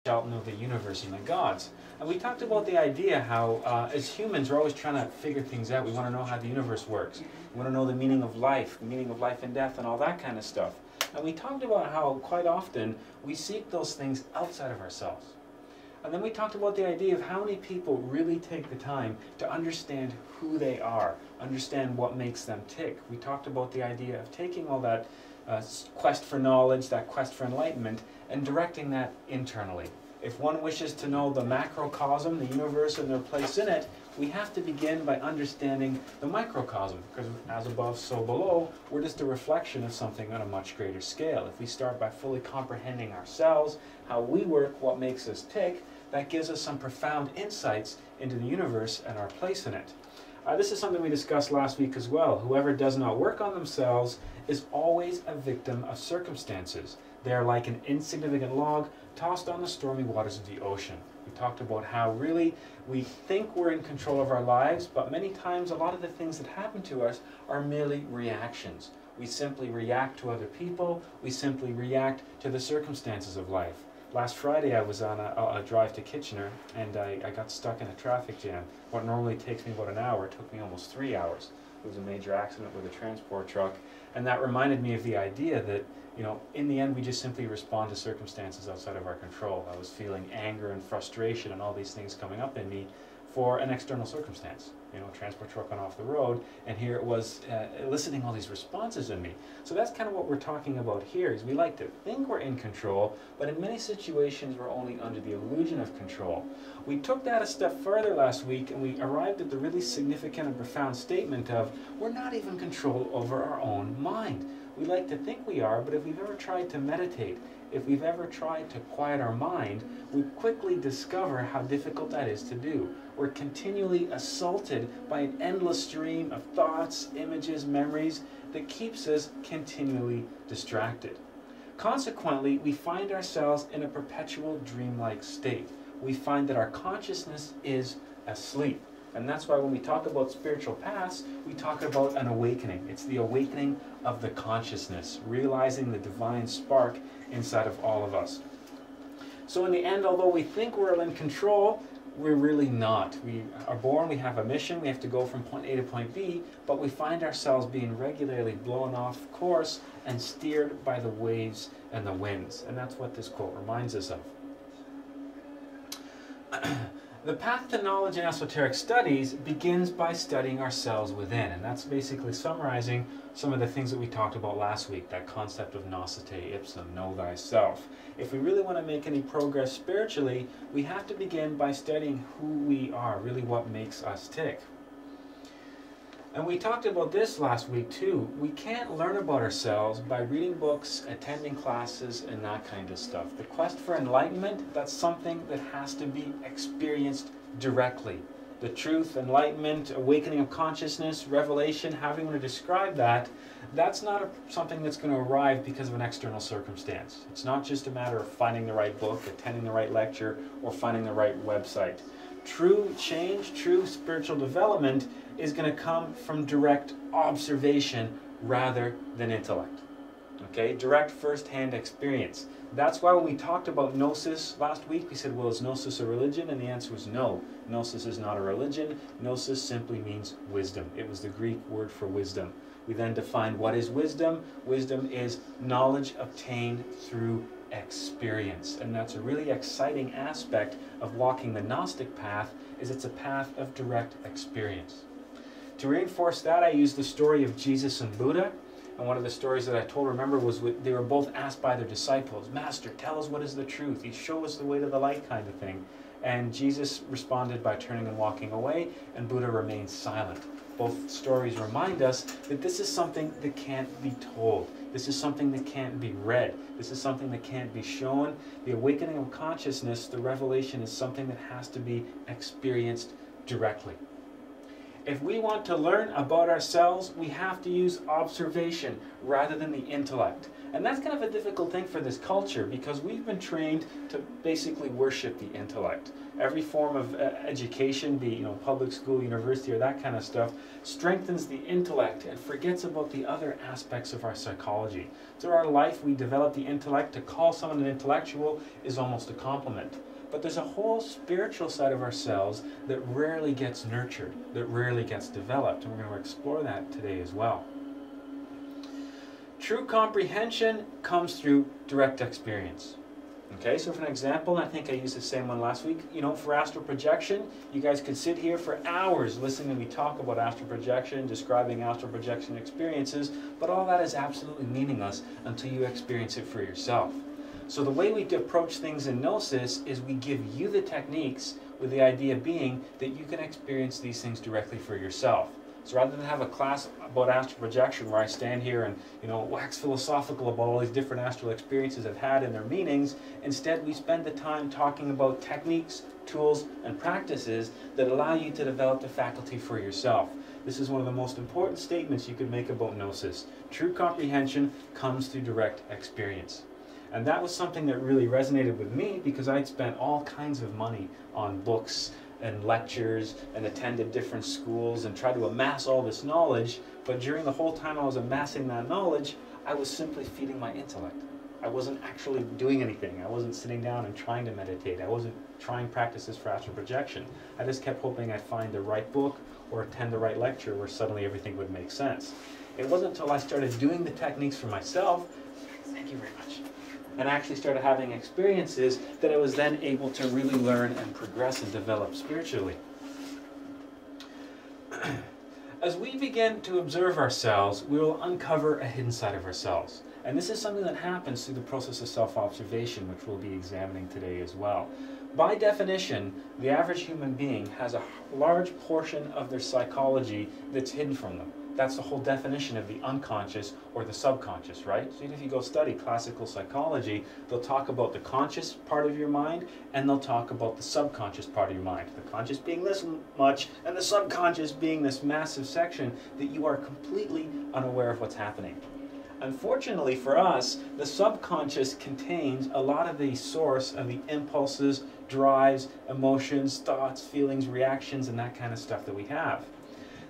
shalt know the universe and the gods. And we talked about the idea how as humans we're always trying to figure things out. We want to know how the universe works. We want to know the meaning of life and death and all that kind of stuff. And we talked about how quite often we seek those things outside of ourselves. And then we talked about the idea of how many people really take the time to understand who they are, understand what makes them tick. We talked about the idea of taking all that quest for knowledge, that quest for enlightenment, and directing that internally. If one wishes to know the macrocosm, the universe and their place in it, we have to begin by understanding the microcosm, because as above, so below, we're just a reflection of something on a much greater scale. If we start by fully comprehending ourselves, how we work, what makes us tick, that gives us some profound insights into the universe and our place in it. This is something we discussed last week as well. Whoever does not work on themselves is always a victim of circumstances. They are like an insignificant log tossed on the stormy waters of the ocean. We talked about how really we think we're in control of our lives, but many times a lot of the things that happen to us are merely reactions. We simply react to other people. We simply react to the circumstances of life. Last Friday I was on a drive to Kitchener and I got stuck in a traffic jam. What normally takes me about an hour took me almost 3 hours. It was a major accident with a transport truck, and that reminded me of the idea that, you know, in the end we just simply respond to circumstances outside of our control. I was feeling anger and frustration and all these things coming up in me for an external circumstance. You know, a transport truck went off the road, and here it was eliciting all these responses in me. So that's kind of what we're talking about here, is we like to think we're in control, but in many situations we're only under the illusion of control. We took that a step further last week, and we arrived at the really significant and profound statement of we're not even in control over our own mind. We like to think we are, but if we've ever tried to meditate, if we've ever tried to quiet our mind, we quickly discover how difficult that is to do. We're continually assaulted by an endless stream of thoughts, images, memories that keeps us continually distracted. Consequently, we find ourselves in a perpetual dreamlike state. We find that our consciousness is asleep. And that's why when we talk about spiritual paths, we talk about an awakening. It's the awakening of the consciousness, realizing the divine spark inside of all of us. So in the end, although we think we're in control, we're really not. We are born, we have a mission, we have to go from point A to point B, but we find ourselves being regularly blown off course and steered by the waves and the winds. And that's what this quote reminds us of. The path to knowledge in esoteric studies begins by studying ourselves within, and that's basically summarizing some of the things that we talked about last week, that concept of gnostic ipsum, know thyself. If we really want to make any progress spiritually, we have to begin by studying who we are, really what makes us tick. And we talked about this last week too. We can't learn about ourselves by reading books, attending classes, and that kind of stuff. The quest for enlightenment, that's something that has to be experienced directly. The truth, enlightenment, awakening of consciousness, revelation, however you want to describe that, that's not something that's going to arrive because of an external circumstance. It's not just a matter of finding the right book, attending the right lecture, or finding the right website. True change, true spiritual development is going to come from direct observation rather than intellect. Okay, direct first-hand experience. That's why when we talked about gnosis last week, we said, well, is gnosis a religion? And the answer was no. Gnosis is not a religion. Gnosis simply means wisdom. It was the Greek word for wisdom. We then defined what is wisdom. Wisdom is knowledge obtained through experience. And that's a really exciting aspect of walking the Gnostic path, is it's a path of direct experience. To reinforce that, I used the story of Jesus and Buddha. And one of the stories that I told, remember, was they were both asked by their disciples, Master, tell us what is the truth. You show us the way to the light, kind of thing. And Jesus responded by turning and walking away, and Buddha remained silent. Both stories remind us that this is something that can't be told. This is something that can't be read. This is something that can't be shown. The awakening of consciousness, the revelation, is something that has to be experienced directly. If we want to learn about ourselves, we have to use observation rather than the intellect. And that's kind of a difficult thing for this culture because we've been trained to basically worship the intellect. Every form of education, be it public school, university, or that kind of stuff, strengthens the intellect and forgets about the other aspects of our psychology. Through our life, we develop the intellect. To call someone an intellectual is almost a compliment. But there's a whole spiritual side of ourselves that rarely gets nurtured, that rarely gets developed, and we're going to explore that today as well. True comprehension comes through direct experience. Okay, so for an example, and I think I used the same one last week, for astral projection, you guys could sit here for hours listening to me talk about astral projection, describing astral projection experiences, but all that is absolutely meaningless until you experience it for yourself. So the way we approach things in Gnosis is we give you the techniques with the idea being that you can experience these things directly for yourself. So rather than have a class about astral projection where I stand here and wax philosophical about all these different astral experiences I've had and their meanings, instead we spend the time talking about techniques, tools, and practices that allow you to develop the faculty for yourself. This is one of the most important statements you could make about Gnosis. True comprehension comes through direct experience. And that was something that really resonated with me because I'd spent all kinds of money on books and lectures and attended different schools and tried to amass all this knowledge, but during the whole time I was amassing that knowledge, I was simply feeding my intellect. I wasn't actually doing anything. I wasn't sitting down and trying to meditate. I wasn't trying practices for astral projection. I just kept hoping I'd find the right book or attend the right lecture where suddenly everything would make sense. It wasn't until I started doing the techniques for myself, thank you very much, and actually started having experiences that I was then able to really learn and progress and develop spiritually. As we begin to observe ourselves, we will uncover a hidden side of ourselves. And this is something that happens through the process of self-observation, which we'll be examining today as well. By definition, the average human being has a large portion of their psychology that's hidden from them. That's the whole definition of the unconscious or the subconscious, right? So even if you go study classical psychology, they'll talk about the conscious part of your mind and they'll talk about the subconscious part of your mind. The conscious being this much and the subconscious being this massive section that you are completely unaware of what's happening. Unfortunately for us, the subconscious contains a lot of the source of the impulses, drives, emotions, thoughts, feelings, reactions, and that kind of stuff that we have.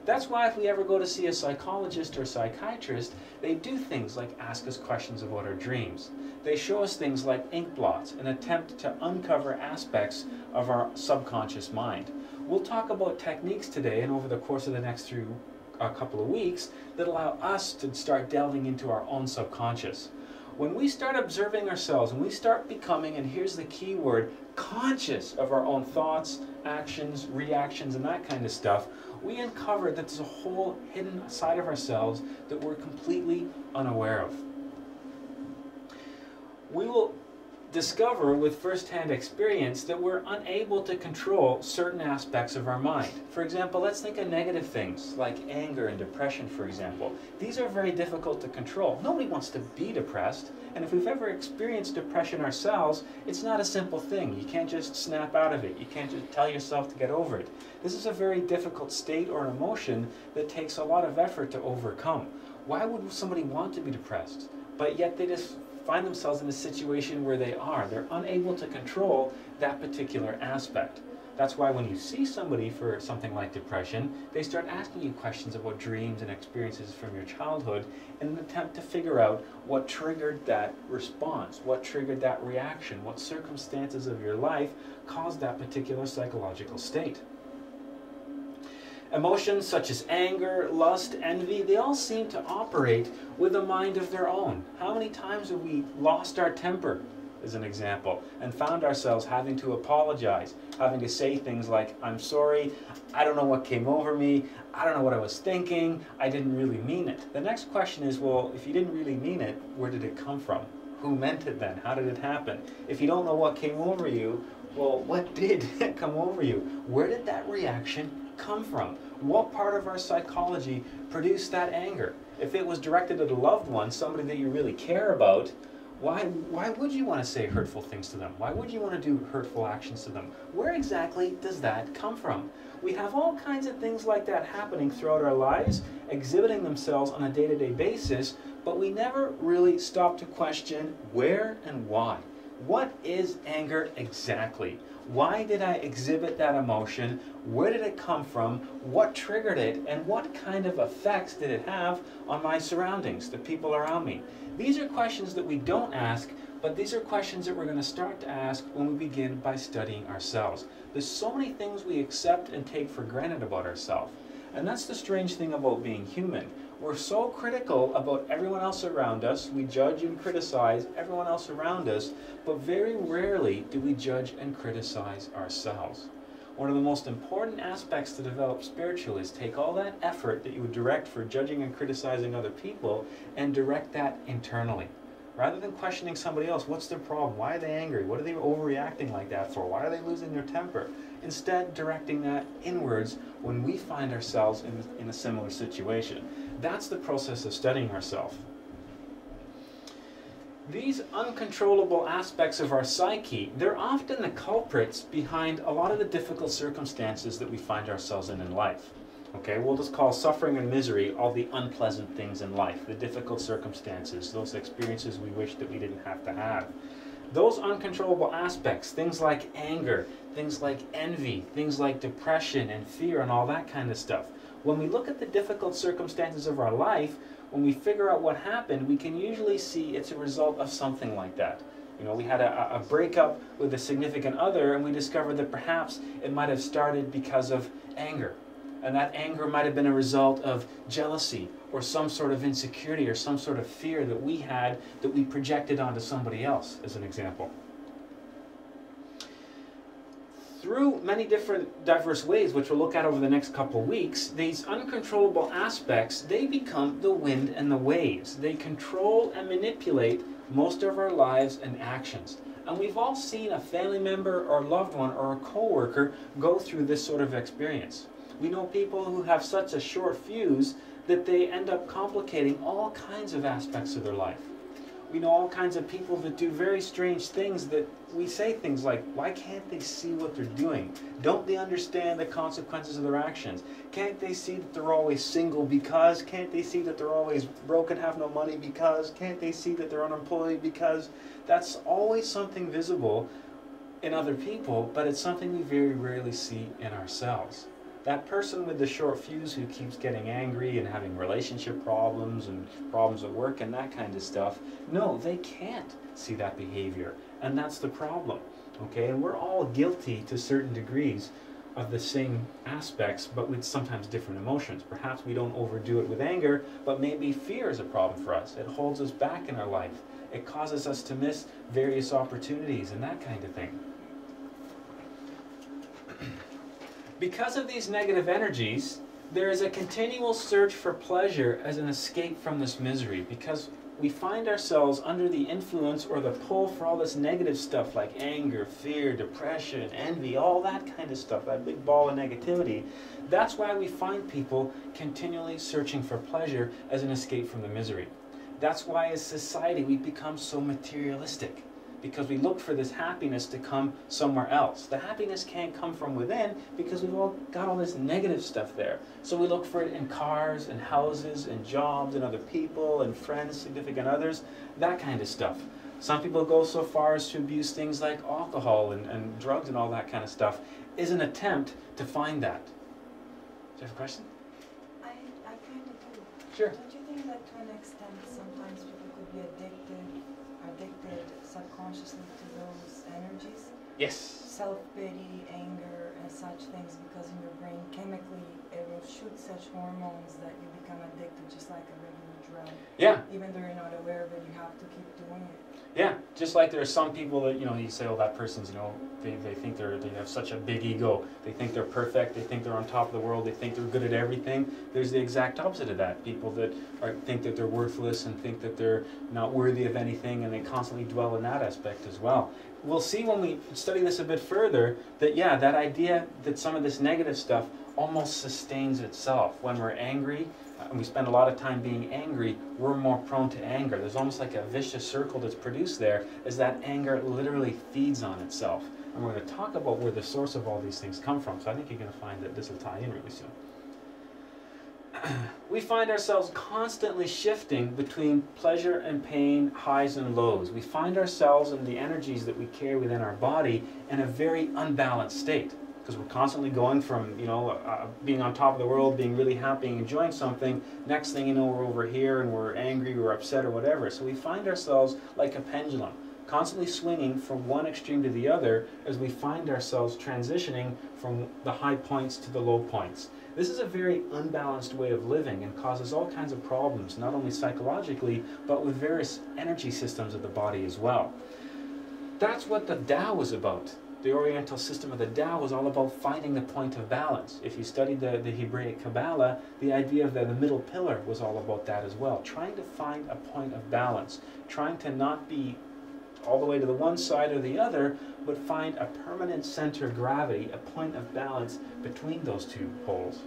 That's why if we ever go to see a psychologist or a psychiatrist, they do things like ask us questions about our dreams. They show us things like ink blots, an attempt to uncover aspects of our subconscious mind. We'll talk about techniques today and over the course of the next couple of weeks that allow us to start delving into our own subconscious. When we start observing ourselves, when we start becoming, and here's the key word, conscious of our own thoughts, actions, reactions, and that kind of stuff, we uncover that there's a whole hidden side of ourselves that we're completely unaware of. We will discover with first-hand experience that we're unable to control certain aspects of our mind. For example, let's think of negative things like anger and depression, for example. These are very difficult to control. Nobody wants to be depressed, and if we've ever experienced depression ourselves, it's not a simple thing. You can't just snap out of it. You can't just tell yourself to get over it. This is a very difficult state or emotion that takes a lot of effort to overcome. Why would somebody want to be depressed? But yet they just find themselves in a situation where they are. They're unable to control that particular aspect. That's why when you see somebody for something like depression, they start asking you questions about dreams and experiences from your childhood in an attempt to figure out what triggered that response, what triggered that reaction, what circumstances of your life caused that particular psychological state. Emotions such as anger, lust, envy, they all seem to operate with a mind of their own. How many times have we lost our temper, as an example, and found ourselves having to apologize, having to say things like, I'm sorry, I don't know what came over me, I don't know what I was thinking, I didn't really mean it. The next question is, well, if you didn't really mean it, where did it come from? Who meant it then? How did it happen? If you don't know what came over you, well, what did come over you? Where did that reaction come from? What part of our psychology produced that anger? If it was directed at a loved one, somebody that you really care about, Why would you want to say hurtful things to them? Why would you want to do hurtful actions to them? Where exactly does that come from? We have all kinds of things like that happening throughout our lives, exhibiting themselves on a day-to-day basis, but we never really stop to question where and why. What is anger exactly? Why did I exhibit that emotion? Where did it come from? What triggered it? And what kind of effects did it have on my surroundings, the people around me? These are questions that we don't ask, but these are questions that we're going to start to ask when we begin by studying ourselves. There's so many things we accept and take for granted about ourselves. And that's the strange thing about being human. We're so critical about everyone else around us. We judge and criticize everyone else around us, but very rarely do we judge and criticize ourselves. One of the most important aspects to develop spiritually is take all that effort that you would direct for judging and criticizing other people and direct that internally. Rather than questioning somebody else, what's their problem? Why are they angry? What are they overreacting like that for? Why are they losing their temper? Instead, directing that inwards when we find ourselves in a similar situation. That's the process of studying ourselves. These uncontrollable aspects of our psyche, they're often the culprits behind a lot of the difficult circumstances that we find ourselves in life. Okay, we'll just call suffering and misery all the unpleasant things in life, the difficult circumstances, those experiences we wish that we didn't have to have. Those uncontrollable aspects, things like anger, things like envy, things like depression and fear and all that kind of stuff. When we look at the difficult circumstances of our life, when we figure out what happened, we can usually see it's a result of something like that. You know, we had a breakup with a significant other and we discovered that perhaps it might have started because of anger. And that anger might have been a result of jealousy or some sort of insecurity or some sort of fear that we had that we projected onto somebody else, as an example. Through many different diverse ways, which we'll look at over the next couple of weeks, these uncontrollable aspects, they become the wind and the waves. They control and manipulate most of our lives and actions. And we've all seen a family member or loved one or a coworker go through this sort of experience. We know people who have such a short fuse that they end up complicating all kinds of aspects of their life. We know all kinds of people that do very strange things that we say things like, why can't they see what they're doing? Don't they understand the consequences of their actions? Can't they see that they're always single because? Can't they see that they're always broke and have no money because? Can't they see that they're unemployed because? That's always something visible in other people, but it's something we very rarely see in ourselves. That person with the short fuse who keeps getting angry and having relationship problems and problems at work and that kind of stuff, no, they can't see that behavior. And that's the problem. Okay, and we're all guilty to certain degrees of the same aspects, but with sometimes different emotions. Perhaps we don't overdo it with anger, but maybe fear is a problem for us. It holds us back in our life. It causes us to miss various opportunities and that kind of thing. Because of these negative energies, there is a continual search for pleasure as an escape from this misery, because we find ourselves under the influence or the pull for all this negative stuff like anger, fear, depression, envy, all that kind of stuff, that big ball of negativity. That's why we find people continually searching for pleasure as an escape from the misery. That's why as society we become so materialistic, because we look for this happiness to come somewhere else. The happiness can't come from within because we've all got all this negative stuff there. So we look for it in cars and houses and jobs and other people and friends, significant others, that kind of stuff. Some people go so far as to abuse things like alcohol and drugs and all that kind of stuff is an attempt to find that. Do you have a question? I kind of do. Sure. Don't you think that to an extent sometimes people could be addicted subconsciously to those energies? Yes. Self-pity, anger, and such things, because in your brain chemically it will shoot such hormones that you become addicted just like a regular drug. Yeah. Even though you're not aware of it, you have to keep doing it. Yeah, just like there are some people that, you know, you say, oh, that person's, you know, they think they have such a big ego. They think they're perfect. They think they're on top of the world. They think they're good at everything. There's the exact opposite of that. People that think that they're worthless and think that they're not worthy of anything, and they constantly dwell in that aspect as well. We'll see when we study this a bit further that, yeah, that idea that some of this negative stuff almost sustains itself. When we're angry, and we spend a lot of time being angry, we're more prone to anger. There's almost like a vicious circle that's produced there, as that anger literally feeds on itself. And we're going to talk about where the source of all these things come from, so I think you're going to find that this will tie in really soon. We find ourselves constantly shifting between pleasure and pain, highs and lows. We find ourselves and the energies that we carry within our body in a very unbalanced state, because we're constantly going from, being on top of the world, being really happy, enjoying something. Next thing you know, we're over here and we're angry, we're upset or whatever. So we find ourselves like a pendulum, constantly swinging from one extreme to the other as we find ourselves transitioning from the high points to the low points. This is a very unbalanced way of living and causes all kinds of problems, not only psychologically, but with various energy systems of the body as well. That's what the Tao was about. The Oriental system of the Tao was all about finding the point of balance. If you studied the Hebraic Kabbalah, the idea of the middle pillar was all about that as well. Trying to find a point of balance, trying to not be all the way to the one side or the other, but find a permanent center of gravity, a point of balance between those two poles.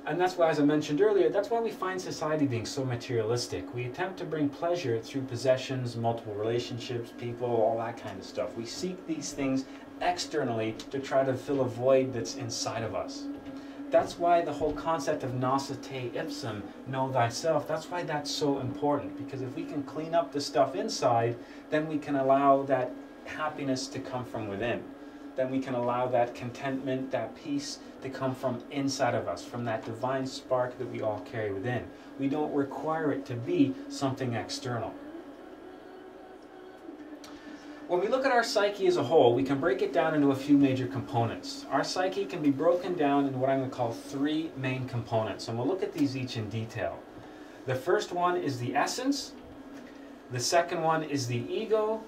And that's why, as I mentioned earlier, that's why we find society being so materialistic. We attempt to bring pleasure through possessions, multiple relationships, people, all that kind of stuff. We seek these things externally to try to fill a void that's inside of us. That's why the whole concept of noscite ipsum, know thyself, that's why that's so important. Because if we can clean up the stuff inside, then we can allow that happiness to come from within. Then we can allow that contentment, that peace to come from inside of us, from that divine spark that we all carry within. We don't require it to be something external. When we look at our psyche as a whole, we can break it down into a few major components. Our psyche can be broken down into what I'm going to call three main components, and we'll look at these each in detail. The first one is the essence, the second one is the ego,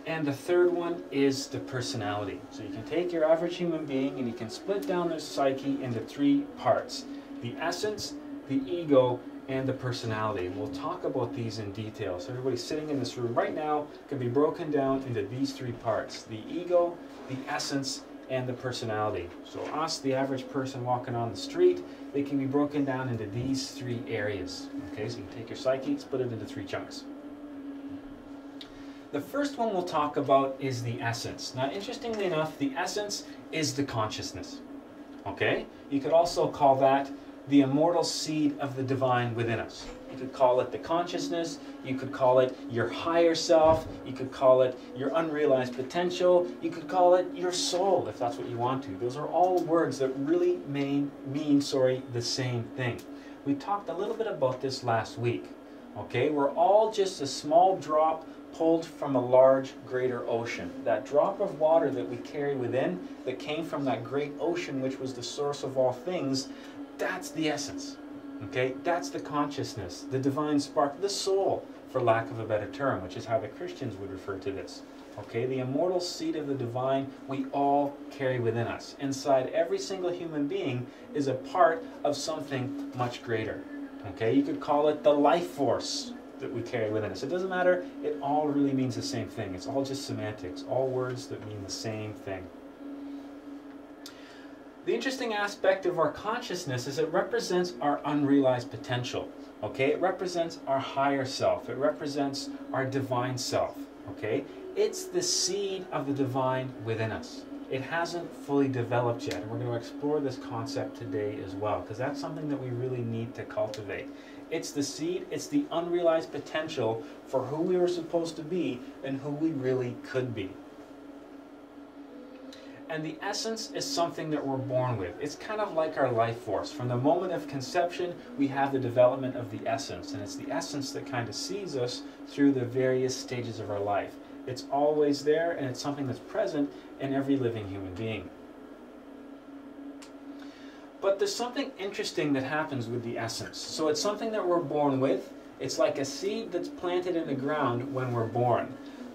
and the third one is the personality. So you can take your average human being and you can split down their psyche into three parts: the essence, the ego, and the personality. And we'll talk about these in detail. So everybody sitting in this room right now can be broken down into these three parts: the ego, the essence, and the personality. So us, the average person walking on the street, they can be broken down into these three areas. Okay, so you can take your psyche, split it into three chunks. The first one we'll talk about is the essence. Now, interestingly enough, the essence is the consciousness. Okay? You could also call that the immortal seed of the divine within us. You could call it the consciousness, you could call it your higher self, you could call it your unrealized potential, you could call it your soul, if that's what you want to. Those are all words that really mean the same thing. We talked a little bit about this last week. Okay? We're all just a small drop pulled from a large, greater ocean. That drop of water that we carry within, that came from that great ocean which was the source of all things, that's the essence. Okay? That's the consciousness, the divine spark, the soul, for lack of a better term, which is how the Christians would refer to this. Okay? The immortal seed of the divine we all carry within us. Inside every single human being is a part of something much greater. Okay? You could call it the life force that we carry within us. It doesn't matter, it all really means the same thing. It's all just semantics, all words that mean the same thing. The interesting aspect of our consciousness is it represents our unrealized potential. Okay? It represents our higher self. It represents our divine self. Okay? It's the seed of the divine within us. It hasn't fully developed yet, and we're going to explore this concept today as well, because that's something that we really need to cultivate. It's the seed, it's the unrealized potential for who we were supposed to be and who we really could be. And the essence is something that we're born with. It's kind of like our life force. From the moment of conception, we have the development of the essence, and it's the essence that kind of sees us through the various stages of our life. It's always there, and it's something that's present in every living human being. But there's something interesting that happens with the essence. So it's something that we're born with. It's like a seed that's planted in the ground when we're born.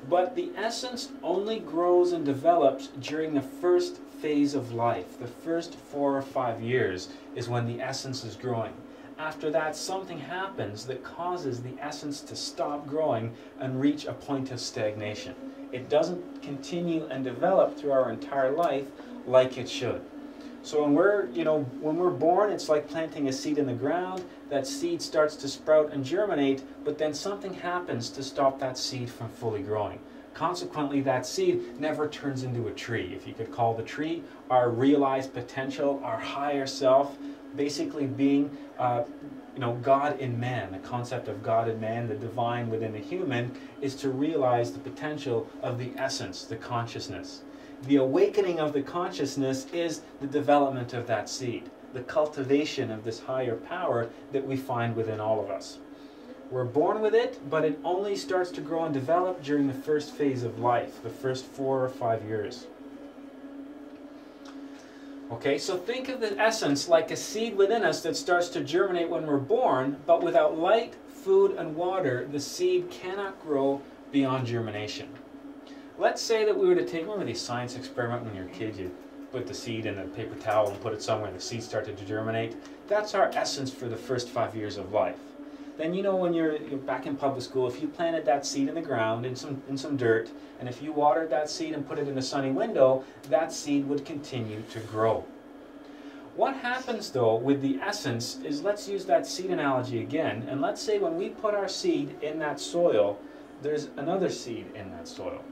But the essence only grows and develops during the first phase of life. The first 4 or 5 years is when the essence is growing. After that, something happens that causes the essence to stop growing and reach a point of stagnation. It doesn't continue and develop through our entire life like it should. So when we're born, it's like planting a seed in the ground. That seed starts to sprout and germinate, but then something happens to stop that seed from fully growing. Consequently, that seed never turns into a tree. If you could call the tree our realized potential, our higher self, basically being God in man. The concept of God in man, the divine within a human, is to realize the potential of the essence, the consciousness. The awakening of the consciousness is the development of that seed, the cultivation of this higher power that we find within all of us. We're born with it, but it only starts to grow and develop during the first phase of life, the first 4 or 5 years. Okay, so think of the essence like a seed within us that starts to germinate when we're born, but without light, food, and water, the seed cannot grow beyond germination. Let's say that we were to take, remember the science experiment when you're a kid, you put the seed in a paper towel and put it somewhere and the seed started to germinate? That's our essence for the first 5 years of life. Then when you're back in public school, if you planted that seed in the ground, in some dirt, and if you watered that seed and put it in a sunny window, that seed would continue to grow. What happens though with the essence is, let's use that seed analogy again, and let's say when we put our seed in that soil, there's another seed in that soil.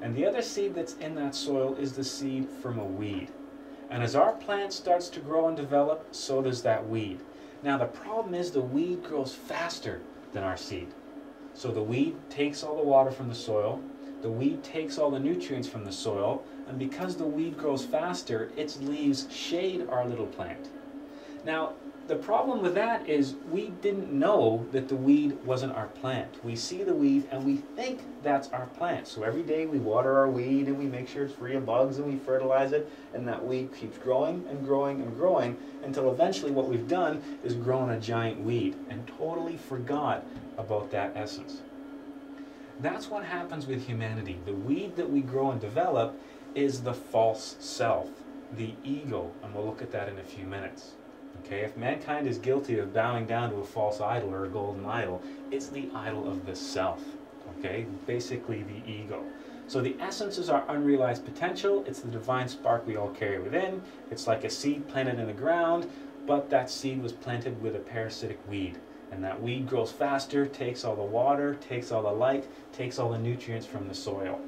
And the other seed that's in that soil is the seed from a weed. And as our plant starts to grow and develop, so does that weed. Now the problem is the weed grows faster than our seed. So the weed takes all the water from the soil, the weed takes all the nutrients from the soil, and because the weed grows faster, its leaves shade our little plant. Now, the problem with that is we didn't know that the weed wasn't our plant. We see the weed and we think that's our plant. So every day we water our weed and we make sure it's free of bugs and we fertilize it, and that weed keeps growing and growing and growing until eventually what we've done is grown a giant weed and totally forgot about that essence. That's what happens with humanity. The weed that we grow and develop is the false self, the ego, and we'll look at that in a few minutes. Okay, if mankind is guilty of bowing down to a false idol or a golden idol, it's the idol of the self, okay, basically the ego. So the essence is our unrealized potential. It's the divine spark we all carry within. It's like a seed planted in the ground, but that seed was planted with a parasitic weed. And that weed grows faster, takes all the water, takes all the light, takes all the nutrients from the soil.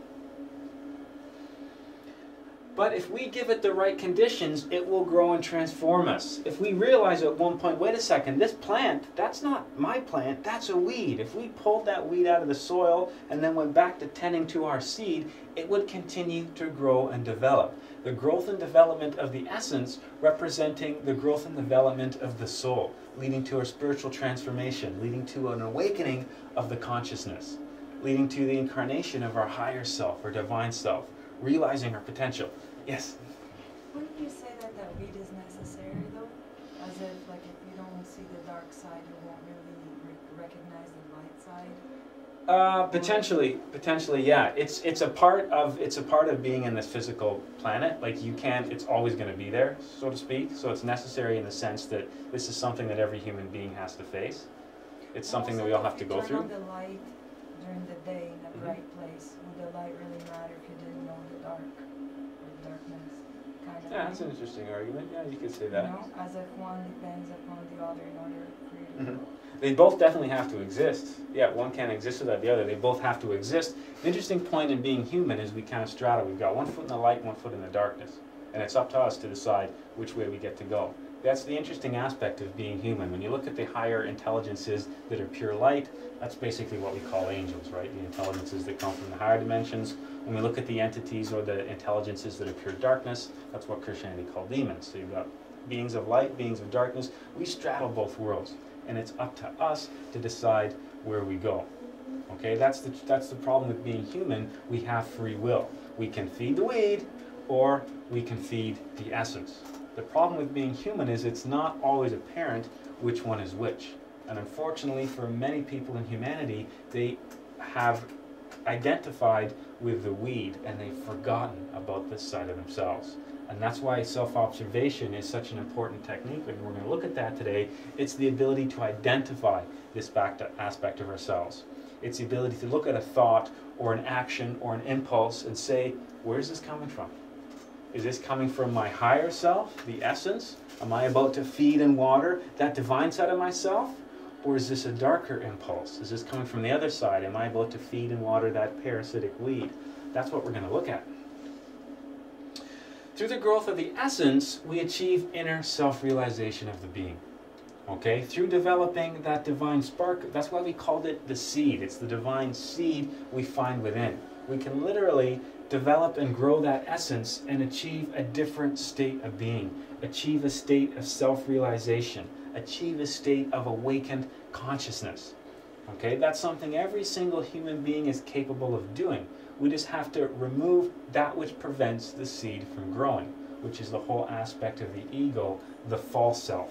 But if we give it the right conditions, it will grow and transform us. If we realize at one point, wait a second, this plant, that's not my plant, that's a weed. If we pulled that weed out of the soil and then went back to tending to our seed, it would continue to grow and develop. The growth and development of the essence representing the growth and development of the soul, leading to a spiritual transformation, leading to an awakening of the consciousness, leading to the incarnation of our higher self, our divine self, realizing our potential. Yes? Wouldn't you say that weed is necessary though? As if like if you don't see the dark side, you won't really recognize the light side? Potentially, yeah. It's a part of being in this physical planet. Like you can't, it's always going to be there, so to speak. So it's necessary in the sense that this is something that every human being has to face. It's something that we all have to go through. If you turn on the light during the day in a bright place, would the light really matter if you didn't know the dark or darkness? Kind of. Yeah, that's an interesting argument. Yeah, you could say that. You know, as if one depends upon the other in order for you to grow. They both definitely have to exist. Yeah, one can't exist without the other. They both have to exist. The interesting point in being human is we kind of straddle. We've got one foot in the light, one foot in the darkness. And it's up to us to decide which way we get to go. That's the interesting aspect of being human. When you look at the higher intelligences that are pure light, that's basically what we call angels, right? The intelligences that come from the higher dimensions. When we look at the entities or the intelligences that are pure darkness, that's what Christianity called demons. So you've got beings of light, beings of darkness. We straddle both worlds. And it's up to us to decide where we go. Okay, that's the problem with being human. We have free will. We can feed the weed, or we can feed the essence. The problem with being human is it's not always apparent which one is which. And unfortunately for many people in humanity, they have identified with the weed and they've forgotten about this side of themselves. And that's why self-observation is such an important technique, and we're going to look at that today. It's the ability to identify this aspect of ourselves. It's the ability to look at a thought or an action or an impulse and say, where's this coming from? Is this coming from my higher self, the essence? Am I about to feed and water that divine side of myself? Or is this a darker impulse? Is this coming from the other side? Am I about to feed and water that parasitic weed? That's what we're going to look at. Through the growth of the essence, we achieve inner self-realization of the being. Okay? Through developing that divine spark, that's why we called it the seed. It's the divine seed we find within. We can literally develop and grow that essence and achieve a different state of being. Achieve a state of self-realization. Achieve a state of awakened consciousness. Okay? That's something every single human being is capable of doing. We just have to remove that which prevents the seed from growing, which is the whole aspect of the ego, the false self.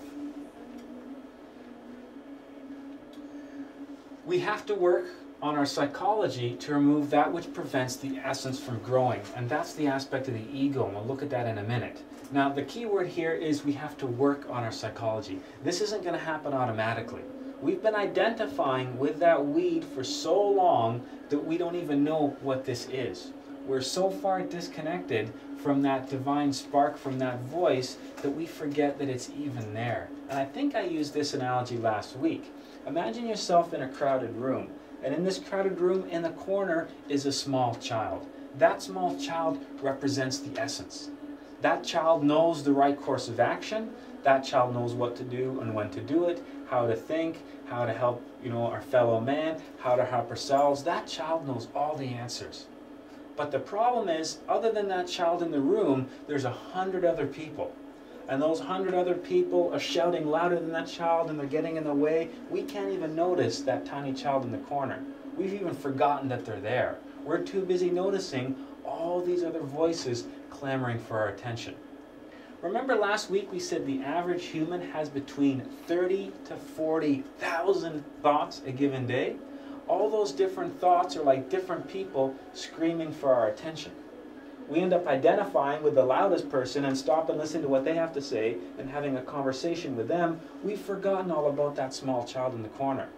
We have to work on our psychology to remove that which prevents the essence from growing, and that's the aspect of the ego, and we'll look at that in a minute. Now, the key word here is we have to work on our psychology. This isn't going to happen automatically. We've been identifying with that weed for so long that we don't even know what this is. We're so far disconnected from that divine spark, from that voice, that we forget that it's even there. And I think I used this analogy last week. Imagine yourself in a crowded room. And in this crowded room, in the corner, is a small child. That small child represents the essence. That child knows the right course of action. That child knows what to do and when to do it, how to think, how to help, our fellow man, how to help ourselves. That child knows all the answers. But the problem is, other than that child in the room, there's 100 other people. And those 100 other people are shouting louder than that child, and they're getting in the way. We can't even notice that tiny child in the corner. We've even forgotten that they're there. We're too busy noticing all these other voices clamoring for our attention. Remember last week we said the average human has between 30 to 40,000 thoughts a given day? All those different thoughts are like different people screaming for our attention. We end up identifying with the loudest person and stop and listen to what they have to say and having a conversation with them. We've forgotten all about that small child in the corner.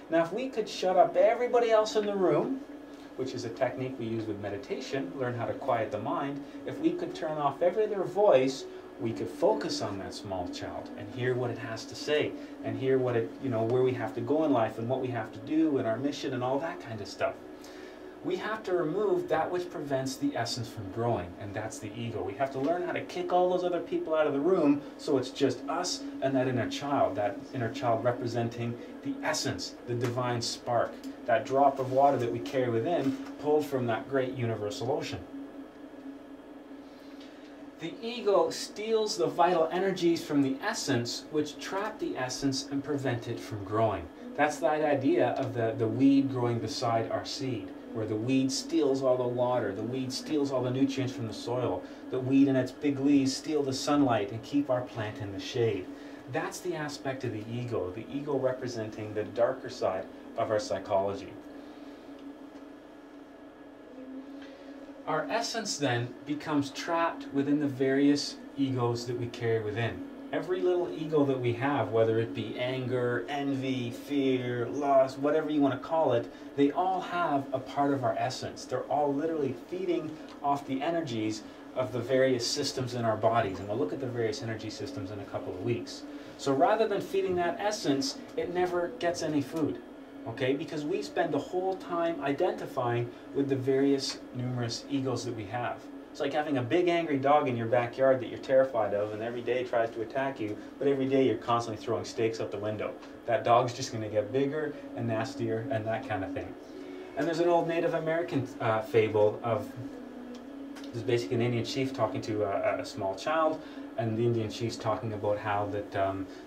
Now, if we could shut up everybody else in the room, which is a technique we use with meditation, learn how to quiet the mind, if we could turn off every other voice, we could focus on that small child and hear what it has to say and hear what it, where we have to go in life and what we have to do and our mission and all that kind of stuff. We have to remove that which prevents the essence from growing, and that's the ego. We have to learn how to kick all those other people out of the room so it's just us and that inner child representing the essence, the divine spark, that drop of water that we carry within, pulled from that great universal ocean. The ego steals the vital energies from the essence, which trap the essence and prevent it from growing. That's that idea of the weed growing beside our seed, where the weed steals all the water, the weed steals all the nutrients from the soil, the weed and its big leaves steal the sunlight and keep our plant in the shade. That's the aspect of the ego representing the darker side of our psychology. Our essence then becomes trapped within the various egos that we carry within. Every little ego that we have, whether it be anger, envy, fear, lust, whatever you want to call it, they all have a part of our essence. They're all literally feeding off the energies of the various systems in our bodies. And we'll look at the various energy systems in a couple of weeks. So rather than feeding that essence, it never gets any food. Okay, because we spend the whole time identifying with the various numerous egos that we have. It's like having a big angry dog in your backyard that you're terrified of and every day tries to attack you, but every day you're constantly throwing stakes out the window. That dog's just going to get bigger and nastier and that kind of thing. And there's an old Native American fable of, there's basically an Indian chief talking to a small child, and the Indian chief's talking about how that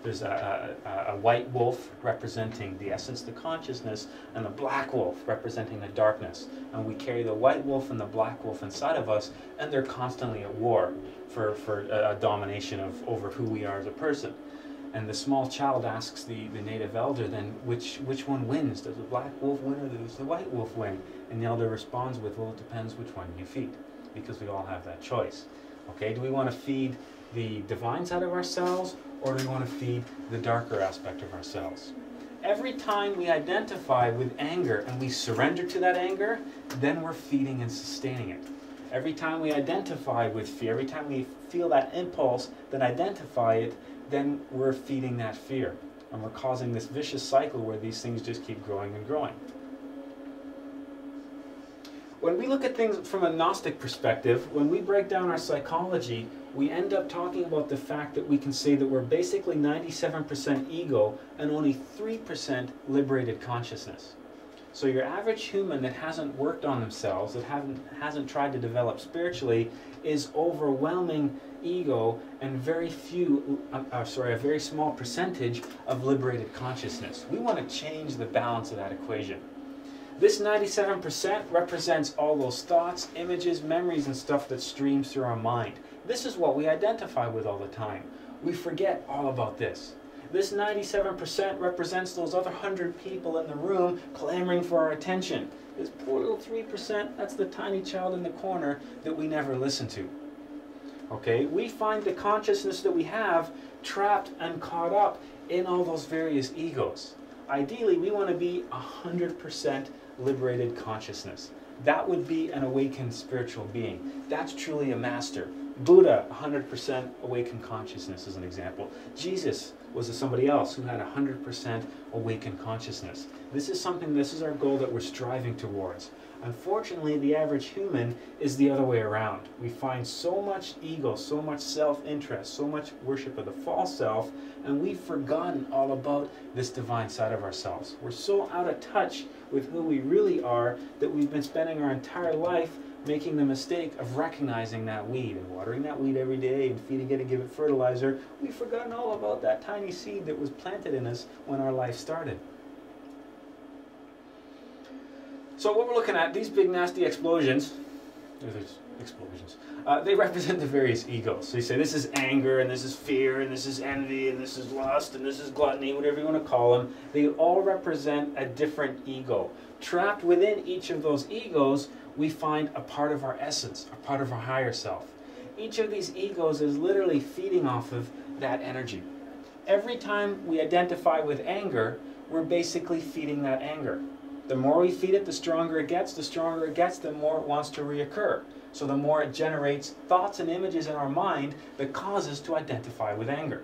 there's a white wolf representing the essence, the consciousness, and a black wolf representing the darkness. And we carry the white wolf and the black wolf inside of us, and they're constantly at war for a domination over who we are as a person. And the small child asks the native elder, then, which one wins? Does the black wolf win or does the white wolf win? And the elder responds with, well, it depends which one you feed, because we all have that choice. Okay, do we want to feed the divine side of ourselves, or do we want to feed the darker aspect of ourselves? Every time we identify with anger and we surrender to that anger, then we're feeding and sustaining it. Every time we identify with fear, every time we feel that impulse, then identify it, then we're feeding that fear. And we're causing this vicious cycle where these things just keep growing and growing. When we look at things from a gnostic perspective, when we break down our psychology, we end up talking about the fact that we can say that we're basically 97% ego and only 3% liberated consciousness. So your average human that hasn't worked on themselves, that hasn't tried to develop spiritually, is overwhelming ego and very a very small percentage of liberated consciousness. We want to change the balance of that equation. This 97% represents all those thoughts, images, memories, and stuff that streams through our mind. This is what we identify with all the time. We forget all about this. This 97% represents those other 100 people in the room clamoring for our attention. This poor little 3%, that's the tiny child in the corner that we never listen to. Okay, we find the consciousness that we have trapped and caught up in all those various egos. Ideally, we want to be 100% liberated consciousness. That would be an awakened spiritual being. That's truly a master. Buddha, 100% awakened consciousness is an example. Jesus was somebody else who had 100% awakened consciousness. This is our goal that we're striving towards. Unfortunately, the average human is the other way around. We find so much ego, so much self-interest, so much worship of the false self, and we've forgotten all about this divine side of ourselves. We're so out of touch with who we really are that we've been spending our entire life making the mistake of recognizing that weed and watering that weed every day and feeding it and give it fertilizer. We've forgotten all about that tiny seed that was planted in us when our life started. So what we're looking at, these big nasty explosions, they represent the various egos. So you say this is anger, and this is fear, and this is envy, and this is lust, and this is gluttony, whatever you want to call them. They all represent a different ego. Trapped within each of those egos, we find a part of our essence, a part of our higher self. Each of these egos is literally feeding off of that energy. Every time we identify with anger, we're basically feeding that anger. The more we feed it, the stronger it gets, the more it wants to reoccur. So the more it generates thoughts and images in our mind that cause us to identify with anger.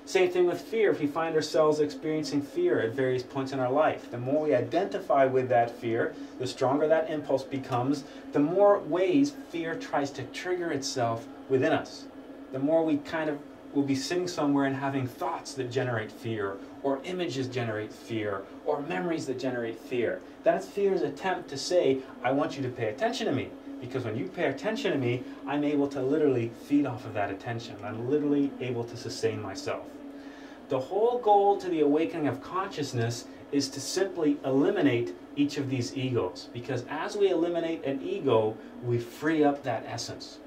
Same thing with fear. If we find ourselves experiencing fear at various points in our life, the more we identify with that fear, the stronger that impulse becomes, the more ways fear tries to trigger itself within us. The more we will be sitting somewhere and having thoughts that generate fear, or images generate fear, or memories that generate fear. That's fear's attempt to say, I want you to pay attention to me. Because when you pay attention to me, I'm able to literally feed off of that attention. I'm literally able to sustain myself. The whole goal to the awakening of consciousness is to simply eliminate each of these egos. Because as we eliminate an ego, we free up that essence.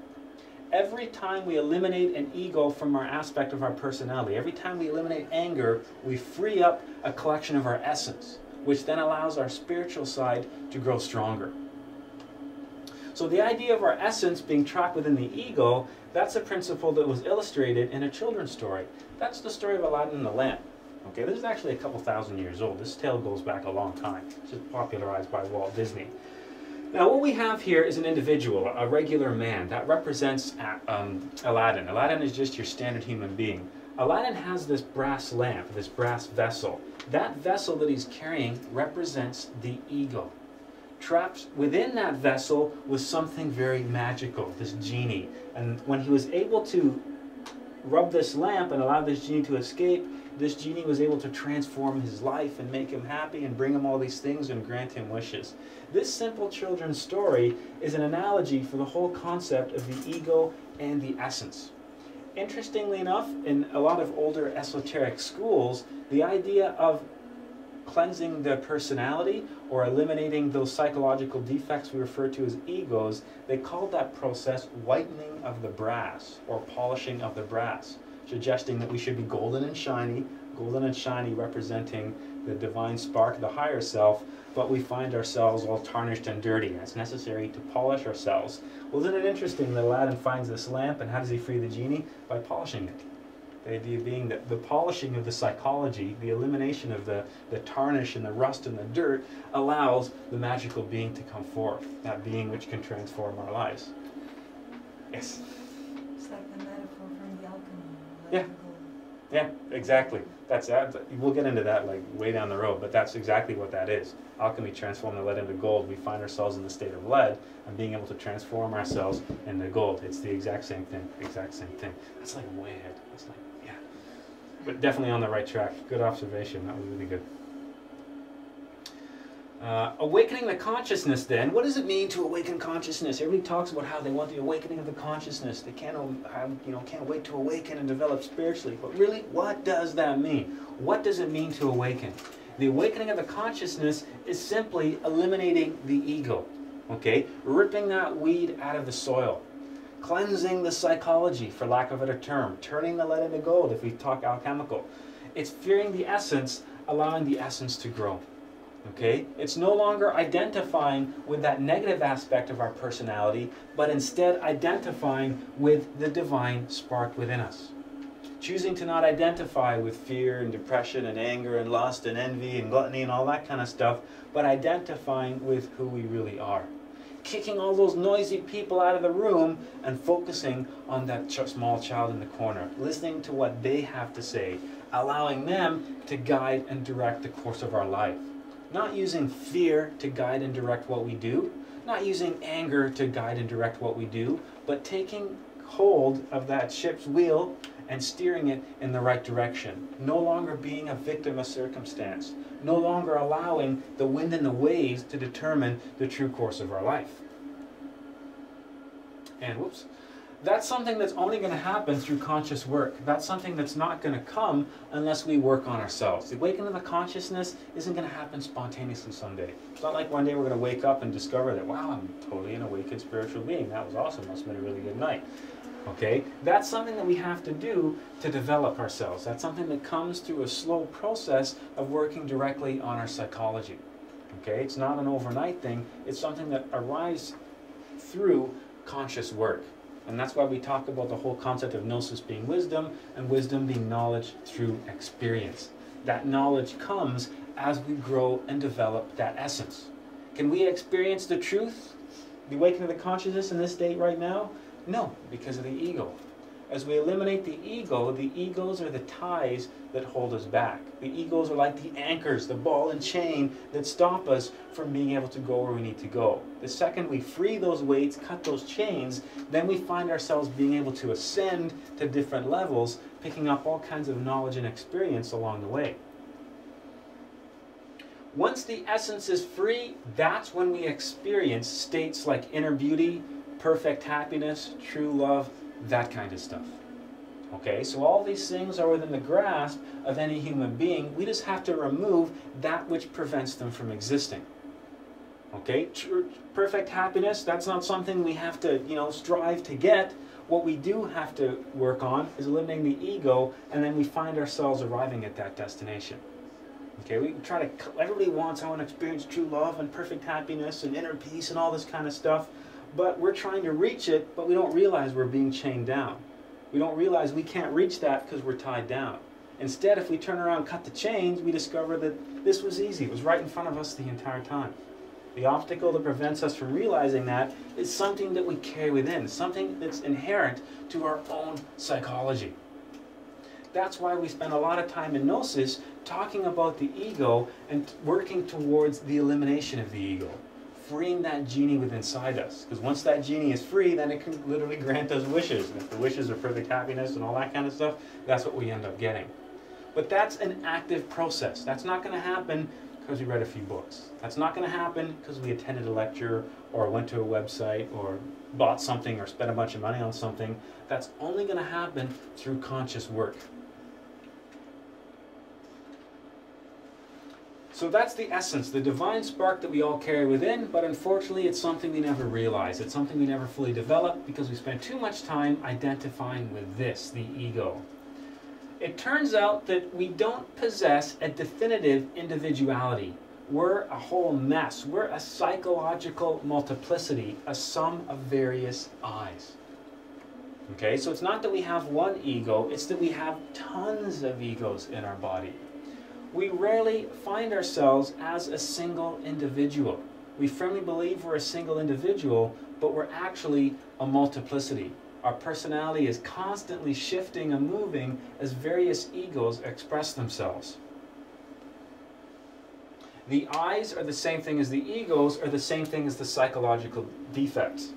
Every time we eliminate an ego from our aspect of our personality, every time we eliminate anger, we free up a collection of our essence, which then allows our spiritual side to grow stronger. So the idea of our essence being trapped within the ego, that's a principle that was illustrated in a children's story. That's the story of Aladdin and the lamp. Okay, this is actually a couple thousand years old. This tale goes back a long time. It's just popularized by Walt Disney. Now what we have here is an individual, a regular man. That represents Aladdin. Aladdin is just your standard human being. Aladdin has this brass lamp, this brass vessel. That vessel that he's carrying represents the ego. Trapped within that vessel was something very magical, this genie. And when he was able to rub this lamp and allow this genie to escape, this genie was able to transform his life and make him happy and bring him all these things and grant him wishes. This simple children's story is an analogy for the whole concept of the ego and the essence. Interestingly enough, in a lot of older esoteric schools, the idea of cleansing the personality or eliminating those psychological defects we refer to as egos, they called that process whitening of the brass or polishing of the brass, suggesting that we should be golden and shiny representing the divine spark, the higher self, but we find ourselves all tarnished and dirty, and it's necessary to polish ourselves. Well, isn't it interesting that Aladdin finds this lamp, and how does he free the genie? By polishing it. The idea being that the polishing of the psychology, the elimination of the tarnish and the rust and the dirt allows the magical being to come forth, that being which can transform our lives. Yes. It's like the metaphor from the alchemy. Yeah. Letting go. Yeah, exactly. That's that. We'll get into that like way down the road, but that's exactly what that is. Alchemy transformed the lead into gold. We find ourselves in the state of lead and being able to transform ourselves into gold. It's the exact same thing. Exact same thing. That's like way ahead. That's like, yeah. But definitely on the right track. Good observation. That was really good. Awakening the consciousness then. What does it mean to awaken consciousness? Everybody talks about how they want the awakening of the consciousness. They can't wait to awaken and develop spiritually. But really, what does that mean? What does it mean to awaken? The awakening of the consciousness is simply eliminating the ego. Okay? Ripping that weed out of the soil. Cleansing the psychology, for lack of a better term. Turning the lead into gold, if we talk alchemical. It's fearing the essence, allowing the essence to grow. Okay? It's no longer identifying with that negative aspect of our personality, but instead identifying with the divine spark within us. Choosing to not identify with fear and depression and anger and lust and envy and gluttony and all that kind of stuff, but identifying with who we really are. Kicking all those noisy people out of the room and focusing on that small child in the corner, listening to what they have to say, allowing them to guide and direct the course of our life. Not using fear to guide and direct what we do, not using anger to guide and direct what we do, but taking hold of that ship's wheel and steering it in the right direction. No longer being a victim of circumstance. No longer allowing the wind and the waves to determine the true course of our life. And whoops. That's something that's only going to happen through conscious work. That's something that's not going to come unless we work on ourselves. The awakening of the consciousness isn't going to happen spontaneously someday. It's not like one day we're going to wake up and discover that, wow, I'm totally an awakened spiritual being. That was awesome. Must have been a really good night. Okay? That's something that we have to do to develop ourselves. That's something that comes through a slow process of working directly on our psychology. Okay? It's not an overnight thing. It's something that arises through conscious work. And that's why we talk about the whole concept of gnosis being wisdom and wisdom being knowledge through experience. That knowledge comes as we grow and develop that essence. Can we experience the truth, the awakening of the consciousness in this state right now? No, because of the ego. As we eliminate the egos are the ties that hold us back. The egos are like the anchors, the ball and chain that stop us from being able to go where we need to go. The second we free those weights, cut those chains, then we find ourselves being able to ascend to different levels, picking up all kinds of knowledge and experience along the way. Once the essence is free, that's when we experience states like inner beauty, perfect happiness, true love, that kind of stuff. Okay, so all these things are within the grasp of any human being. We just have to remove that which prevents them from existing. Okay, perfect happiness, that's not something we have to, strive to get. What we do have to work on is eliminating the ego, and then we find ourselves arriving at that destination. Okay, we try to, everybody wants, I want to experience true love and perfect happiness and inner peace and all this kind of stuff. But we're trying to reach it, but we don't realize we're being chained down. We don't realize we can't reach that because we're tied down. Instead, if we turn around and cut the chains, we discover that this was easy. It was right in front of us the entire time. The obstacle that prevents us from realizing that is something that we carry within, something that's inherent to our own psychology. That's why we spend a lot of time in Gnosis talking about the ego and working towards the elimination of the ego. Freeing that genie within inside us. Because once that genie is free, then it can literally grant us wishes. And if the wishes are perfect happiness and all that kind of stuff, that's what we end up getting. But that's an active process. That's not going to happen because we read a few books. That's not going to happen because we attended a lecture or went to a website or bought something or spent a bunch of money on something. That's only going to happen through conscious work. So that's the essence, the divine spark that we all carry within, but unfortunately it's something we never realize. It's something we never fully develop because we spend too much time identifying with this, the ego. It turns out that we don't possess a definitive individuality. We're a whole mess. We're a psychological multiplicity, a sum of various I's. Okay, so it's not that we have one ego, it's that we have tons of egos in our body. We rarely find ourselves as a single individual. We firmly believe we're a single individual, but we're actually a multiplicity. Our personality is constantly shifting and moving as various egos express themselves. The I's are the same thing as the egos, are the same thing as the psychological defects.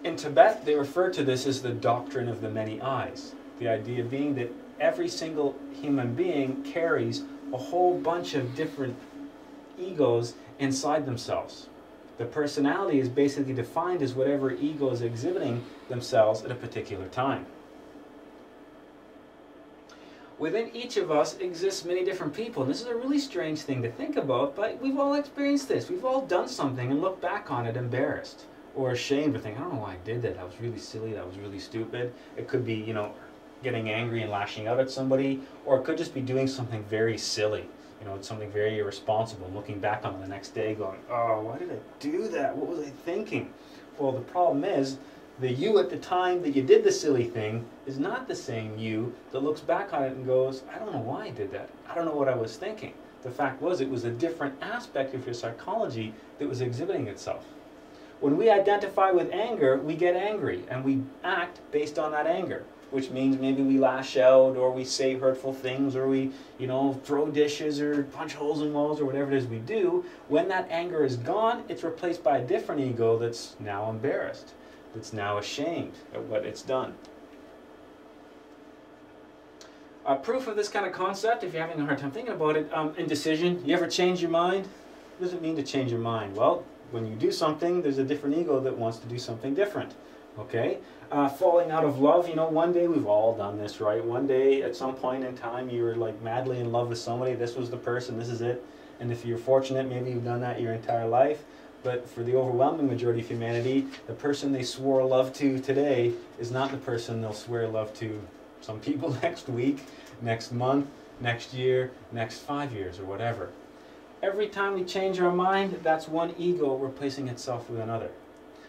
In Tibet, they refer to this as the doctrine of the many I's. The idea being that every single human being carries a whole bunch of different egos inside themselves. The personality is basically defined as whatever ego is exhibiting themselves at a particular time. Within each of us exists many different people, and this is a really strange thing to think about, but we've all experienced this. We've all done something and looked back on it embarrassed or ashamed or think, I don't know why I did that. That was really silly. That was really stupid. It could be, you know, getting angry and lashing out at somebody, or it could just be doing something very silly. You know, it's something very irresponsible, looking back on it the next day going, oh, why did I do that? What was I thinking? Well, the problem is, the you at the time that you did the silly thing is not the same you that looks back on it and goes, I don't know why I did that. I don't know what I was thinking. The fact was, it was a different aspect of your psychology that was exhibiting itself. When we identify with anger, we get angry, and we act based on that anger, which means maybe we lash out, or we say hurtful things, or we, you know, throw dishes, or punch holes in walls, or whatever it is we do. When that anger is gone, it's replaced by a different ego that's now embarrassed, that's now ashamed at what it's done. Proof of this kind of concept, if you're having a hard time thinking about it, indecision. You ever change your mind? What does it mean to change your mind? Well, when you do something, there's a different ego that wants to do something different. Okay? Falling out of love, you know, one day we've all done this, right? One day, at some point in time, you were like madly in love with somebody. This was the person, this is it. And if you're fortunate, maybe you've done that your entire life. But for the overwhelming majority of humanity, the person they swore love to today is not the person they'll swear love to some people next week, next month, next year, next 5 years, or whatever. Every time we change our mind, that's one ego replacing itself with another.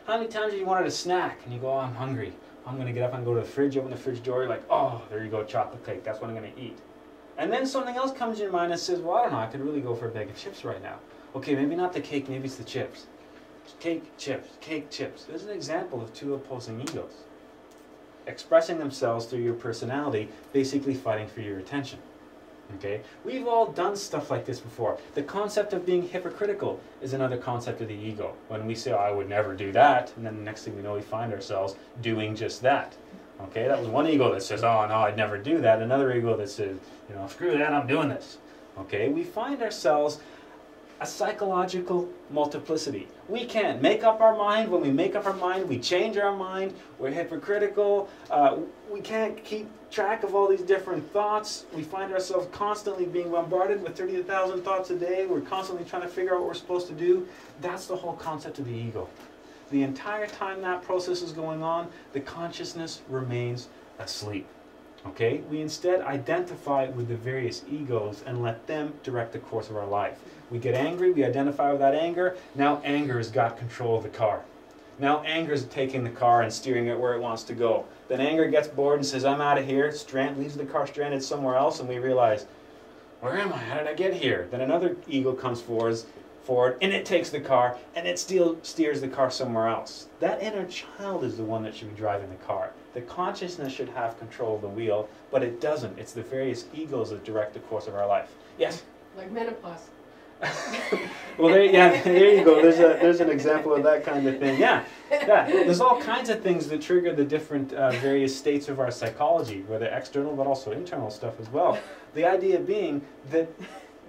How many times have you wanted a snack and you go, oh, I'm hungry. I'm going to get up and go to the fridge, open the fridge door, you're like, oh, there you go, chocolate cake, that's what I'm going to eat. And then something else comes in your mind and says, well, I don't know, I could really go for a bag of chips right now. Okay, maybe not the cake, maybe it's the chips. Cake, chips, cake, chips. There's an example of two opposing egos expressing themselves through your personality, basically fighting for your attention. Okay? We've all done stuff like this before. The concept of being hypocritical is another concept of the ego. When we say, oh, I would never do that, and then the next thing we know, we find ourselves doing just that. Okay? That was one ego that says, oh, no, I'd never do that. Another ego that says, you know, screw that, I'm doing this. Okay? We find ourselves a psychological multiplicity. We can't make up our mind. When we make up our mind, we change our mind. We're hypocritical. We can't keep track of all these different thoughts. We find ourselves constantly being bombarded with 30,000 thoughts a day. We're constantly trying to figure out what we're supposed to do. That's the whole concept of the ego. The entire time that process is going on, the consciousness remains asleep. Okay? We instead identify with the various egos and let them direct the course of our life. We get angry, we identify with that anger. Now anger has got control of the car. Now anger is taking the car and steering it where it wants to go. Then anger gets bored and says, I'm out of here. Leaves the car stranded somewhere else, and we realize, where am I? How did I get here? Then another ego comes forward, and it takes the car, and it still steers the car somewhere else. That inner child is the one that should be driving the car. The consciousness should have control of the wheel, but it doesn't. It's the various egos that direct the course of our life. Yes? Like menopause. Well, there you go. There's an example of that kind of thing. Yeah. There's all kinds of things that trigger the different various states of our psychology, whether external but also internal stuff as well. The idea being that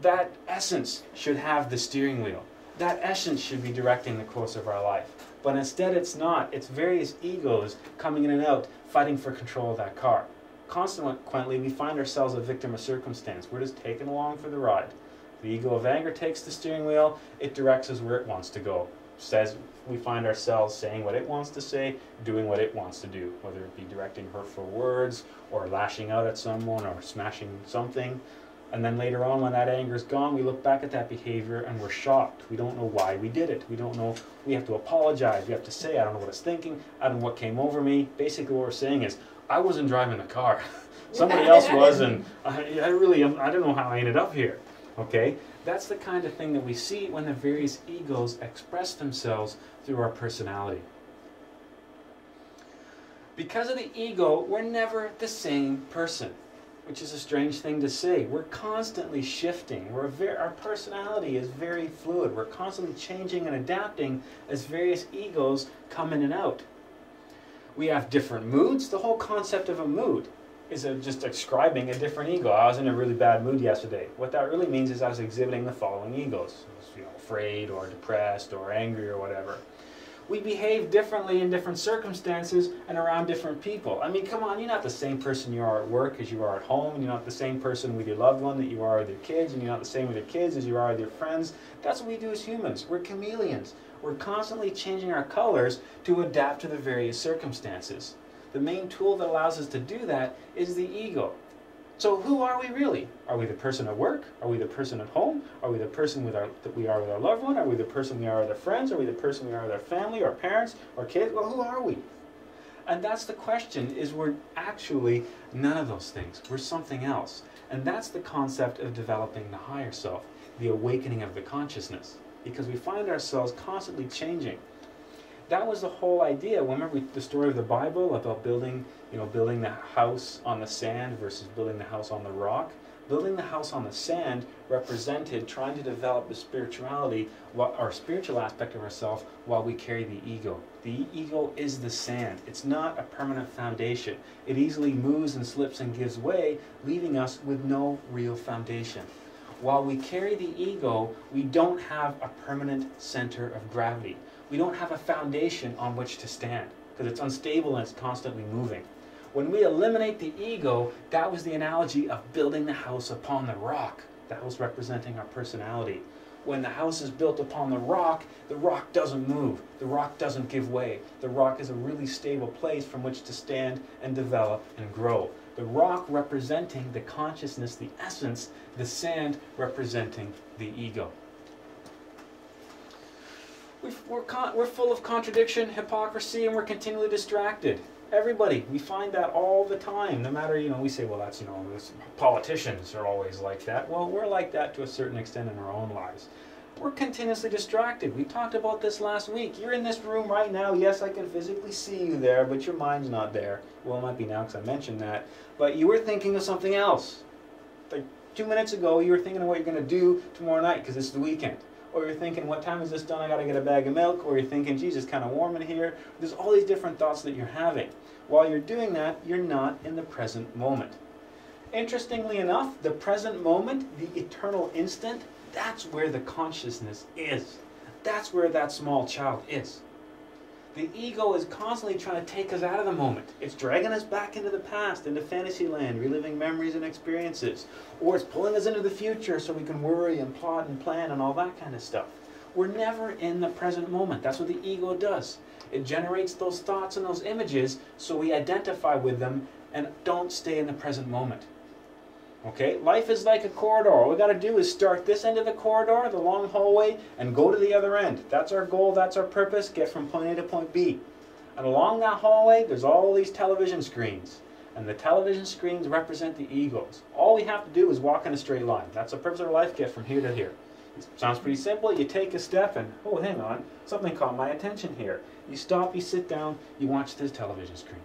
that essence should have the steering wheel. That essence should be directing the course of our life. But instead it's not. It's various egos coming in and out, fighting for control of that car. Consequently, we find ourselves a victim of circumstance. We're just taken along for the ride. The ego of anger takes the steering wheel. It directs us where it wants to go. Says we find ourselves saying what it wants to say, doing what it wants to do, whether it be directing hurtful words or lashing out at someone or smashing something. And then later on, when that anger is gone, we look back at that behavior and we're shocked. We don't know why we did it. We don't know. We have to apologize. We have to say, I don't know what I was thinking. I don't know what came over me. Basically what we're saying is, I wasn't driving the car. Somebody else was, and I don't know how I ended up here. Okay? That's the kind of thing that we see when the various egos express themselves through our personality. Because of the ego, we're never the same person, which is a strange thing to say. We're constantly shifting. Our personality is very fluid. We're constantly changing and adapting as various egos come in and out. We have different moods. The whole concept of a mood is just describing a different ego. I was in a really bad mood yesterday. What that really means is I was exhibiting the following egos. I was, afraid or depressed or angry or whatever. We behave differently in different circumstances and around different people. I mean, come on, you're not the same person you are at work as you are at home, and you're not the same person with your loved one that you are with your kids, and you're not the same with your kids as you are with your friends. That's what we do as humans. We're chameleons. We're constantly changing our colors to adapt to the various circumstances. The main tool that allows us to do that is the ego. So who are we really? Are we the person at work? Are we the person at home? Are we the person that we are with our loved one? Are we the person we are with our friends? Are we the person we are with our family, our parents, our kids? Well, who are we? And that's the question, is we're actually none of those things. We're something else. And that's the concept of developing the higher self, the awakening of the consciousness. Because we find ourselves constantly changing. That was the whole idea. Remember the story of the Bible about building the house on the sand versus building the house on the rock? Building the house on the sand represented trying to develop the spirituality, or spiritual aspect of ourselves, while we carry the ego. The ego is the sand. It's not a permanent foundation. It easily moves and slips and gives way, leaving us with no real foundation. While we carry the ego, we don't have a permanent center of gravity. We don't have a foundation on which to stand, because it's unstable and it's constantly moving. When we eliminate the ego, that was the analogy of building the house upon the rock. That was representing our personality. When the house is built upon the rock doesn't move. The rock doesn't give way. The rock is a really stable place from which to stand and develop and grow. The rock representing the consciousness, the essence, the sand representing the ego. We're full of contradiction, hypocrisy, and we're continually distracted. Everybody, we find that all the time. No matter, we say, well, that's, politicians are always like that. Well, we're like that to a certain extent in our own lives. We're continuously distracted. We talked about this last week. You're in this room right now. Yes, I can physically see you there, but your mind's not there. Well, it might be now because I mentioned that. But you were thinking of something else. Like 2 minutes ago, you were thinking of what you're going to do tomorrow night because it's the weekend. Or you're thinking, what time is this done? I got to get a bag of milk. Or you're thinking, geez, it's kind of warm in here. There's all these different thoughts that you're having. While you're doing that, you're not in the present moment. Interestingly enough, the present moment, the eternal instant, that's where the consciousness is. That's where that small child is. The ego is constantly trying to take us out of the moment. It's dragging us back into the past, into fantasy land, reliving memories and experiences. Or it's pulling us into the future so we can worry and plot and plan and all that kind of stuff. We're never in the present moment. That's what the ego does. It generates those thoughts and those images so we identify with them and don't stay in the present moment. Okay, life is like a corridor. All we got to do is start this end of the corridor, the long hallway, and go to the other end. That's our goal, that's our purpose, get from point A to point B. And along that hallway, there's all these television screens. And the television screens represent the egos. All we have to do is walk in a straight line. That's the purpose of our life, get from here to here. It sounds pretty simple. You take a step and, oh, hang on, something caught my attention here. You stop, you sit down, you watch this television screen.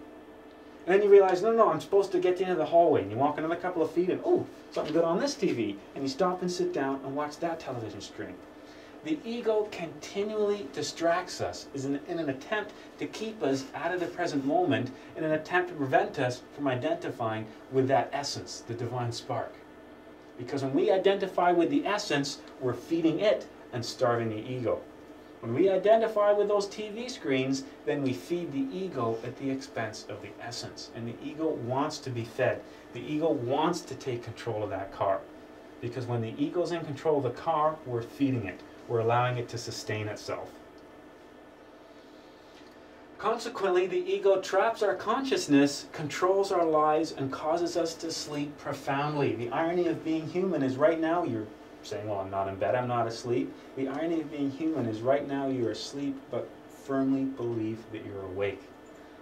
And then you realize, no, I'm supposed to get to the end of the hallway. And you walk another couple of feet and, oh, something good on this TV. And you stop and sit down and watch that television screen. The ego continually distracts us in an attempt to keep us out of the present moment, in an attempt to prevent us from identifying with that essence, the divine spark. Because when we identify with the essence, we're feeding it and starving the ego. When we identify with those TV screens, then we feed the ego at the expense of the essence. And the ego wants to be fed. The ego wants to take control of that car. Because when the ego's in control of the car, we're feeding it. We're allowing it to sustain itself. Consequently, the ego traps our consciousness, controls our lives, and causes us to sleep profoundly. The irony of being human is right now you're saying, well, I'm not in bed, I'm not asleep. The irony of being human is right now you're asleep, but firmly believe that you're awake.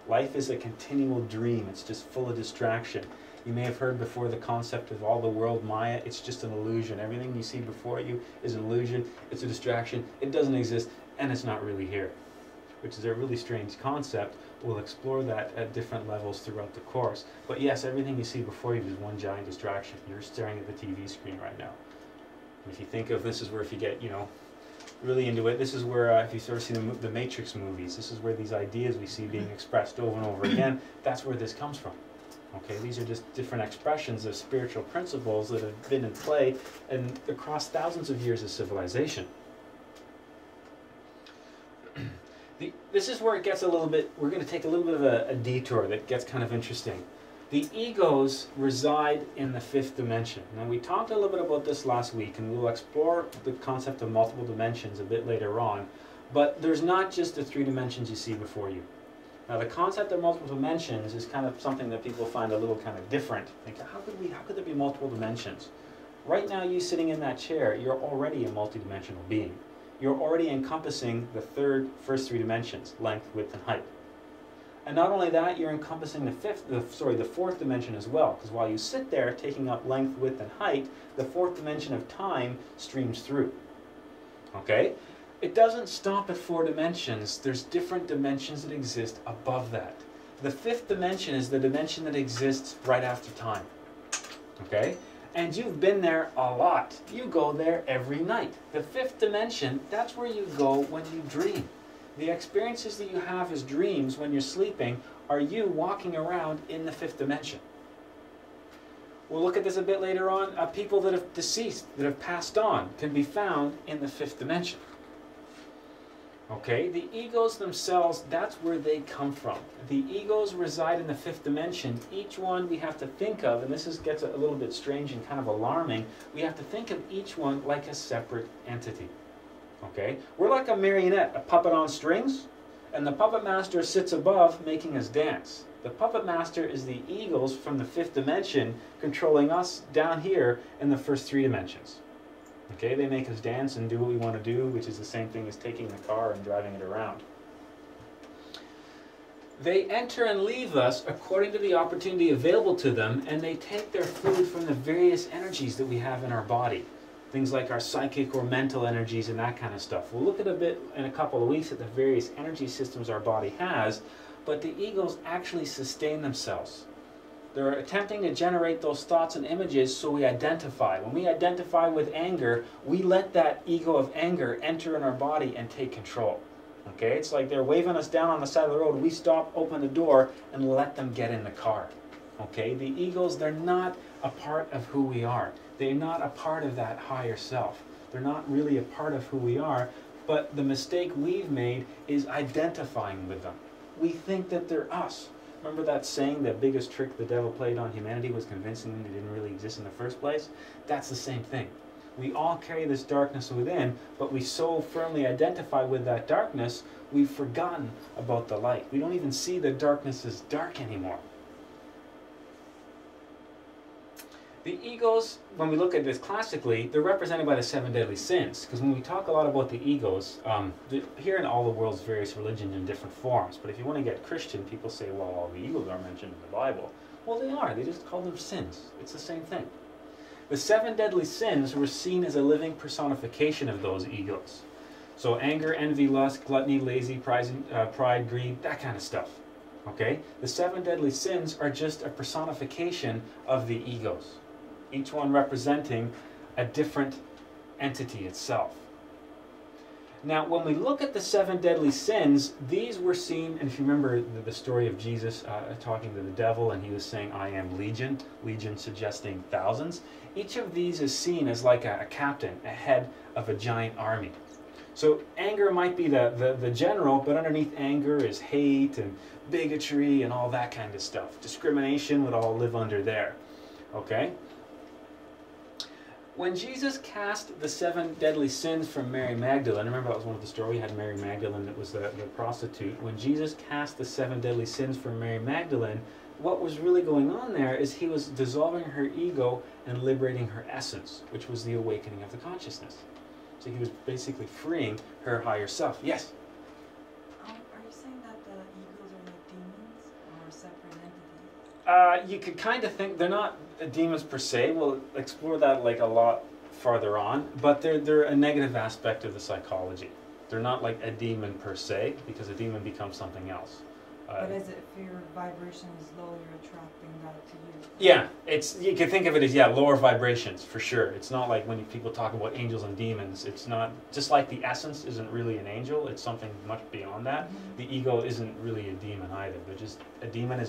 Life is a continual dream. It's just full of distraction. You may have heard before the concept of all the world Maya. It's just an illusion. Everything you see before you is an illusion. It's a distraction. It doesn't exist, and it's not really here. which is a really strange concept. We'll explore that at different levels throughout the course. But yes, everything you see before you is one giant distraction. You're staring at the TV screen right now. And if you think of this is where if you get, really into it, this is where if you sort of see the Matrix movies, this is where these ideas we see being expressed over and over again, that's where this comes from. Okay, these are just different expressions of spiritual principles that have been in play and across thousands of years of civilization. This is where it gets a little bit, we're going to take a little bit of a detour that gets kind of interesting. The egos reside in the fifth dimension. Now we talked a little bit about this last week, and we'll explore the concept of multiple dimensions a bit later on, but there's not just the 3 dimensions you see before you. Now the concept of multiple dimensions is kind of something that people find a little kind of different. Think, how could there be multiple dimensions? Right now, you sitting in that chair, you're already a multidimensional being. You're already encompassing the first 3 dimensions, length, width, and height. And not only that, you're encompassing the fourth dimension as well, because while you sit there taking up length, width, and height, the 4th dimension of time streams through. Okay? It doesn't stop at 4 dimensions. There's different dimensions that exist above that. The 5th dimension is the dimension that exists right after time. Okay? And you've been there a lot. You go there every night. The 5th dimension, that's where you go when you dream. The experiences that you have as dreams when you're sleeping are you walking around in the 5th dimension. We'll look at this a bit later on. People that have deceased, that have passed on, can be found in the 5th dimension. Okay, the egos themselves, that's where they come from. The egos reside in the 5th dimension. Each one we have to think of, and this gets a little bit strange and kind of alarming, we have to think of each one like a separate entity. Okay, we're like a marionette, a puppet on strings, and the puppet master sits above making us dance. The puppet master is the egos from the 5th dimension controlling us down here in the first 3 dimensions. Okay, they make us dance and do what we want to do, which is the same thing as taking the car and driving it around. They enter and leave us according to the opportunity available to them, and they take their food from the various energies that we have in our body. Things like our psychic or mental energies and that kind of stuff. We'll look at a bit in a couple of weeks at the various energy systems our body has, but the egos actually sustain themselves. They're attempting to generate those thoughts and images so we identify. When we identify with anger, we let that ego of anger enter in our body and take control. Okay, it's like they're waving us down on the side of the road. We stop, open the door, and let them get in the car. Okay, the egos, they're not a part of who we are. They're not a part of that higher self. They're not really a part of who we are, but the mistake we've made is identifying with them. We think that they're us. Remember that saying, the biggest trick the devil played on humanity was convincing them they didn't really exist in the first place? That's the same thing. We all carry this darkness within, but we so firmly identify with that darkness, we've forgotten about the light. We don't even see the darkness as dark anymore. The egos, when we look at this classically, they're represented by the 7 deadly sins. Because when we talk a lot about the egos, here in all the world's various religions in different forms, but if you want to get Christian, people say, well, all the egos are mentioned in the Bible. Well, they are. They just call them sins. It's the same thing. The 7 deadly sins were seen as a living personification of those egos. So anger, envy, lust, gluttony, lazy, pride, greed, that kind of stuff. Okay? The 7 deadly sins are just a personification of the egos. Each one representing a different entity itself. Now, when we look at the 7 deadly sins, these were seen, and if you remember the story of Jesus talking to the devil, and he was saying, I am legion, legion suggesting thousands. Each of these is seen as like a captain, a head of a giant army. So anger might be the general, but underneath anger is hate and bigotry and all that kind of stuff. Discrimination would all live under there. Okay? When Jesus cast the 7 deadly sins from Mary Magdalene, remember that was one of the stories, we had Mary Magdalene that was the prostitute. When Jesus cast the 7 deadly sins from Mary Magdalene, what was really going on there is he was dissolving her ego and liberating her essence, which was the awakening of the consciousness. So he was basically freeing her higher self. Yes? Are you saying that the egos are like demons or separate entities? You could kind of think they're not demons per se. We'll explore that like a lot farther on, but they're a negative aspect of the psychology. They're not like a demon per se, because a demon becomes something else. But as if your vibration is low, you're attracting that to you. Yeah, you can think of it as, lower vibrations, for sure. It's not like when people talk about angels and demons, it's not, just like the essence isn't really an angel, it's something much beyond that. Mm-hmm. The ego isn't really a demon either. A demon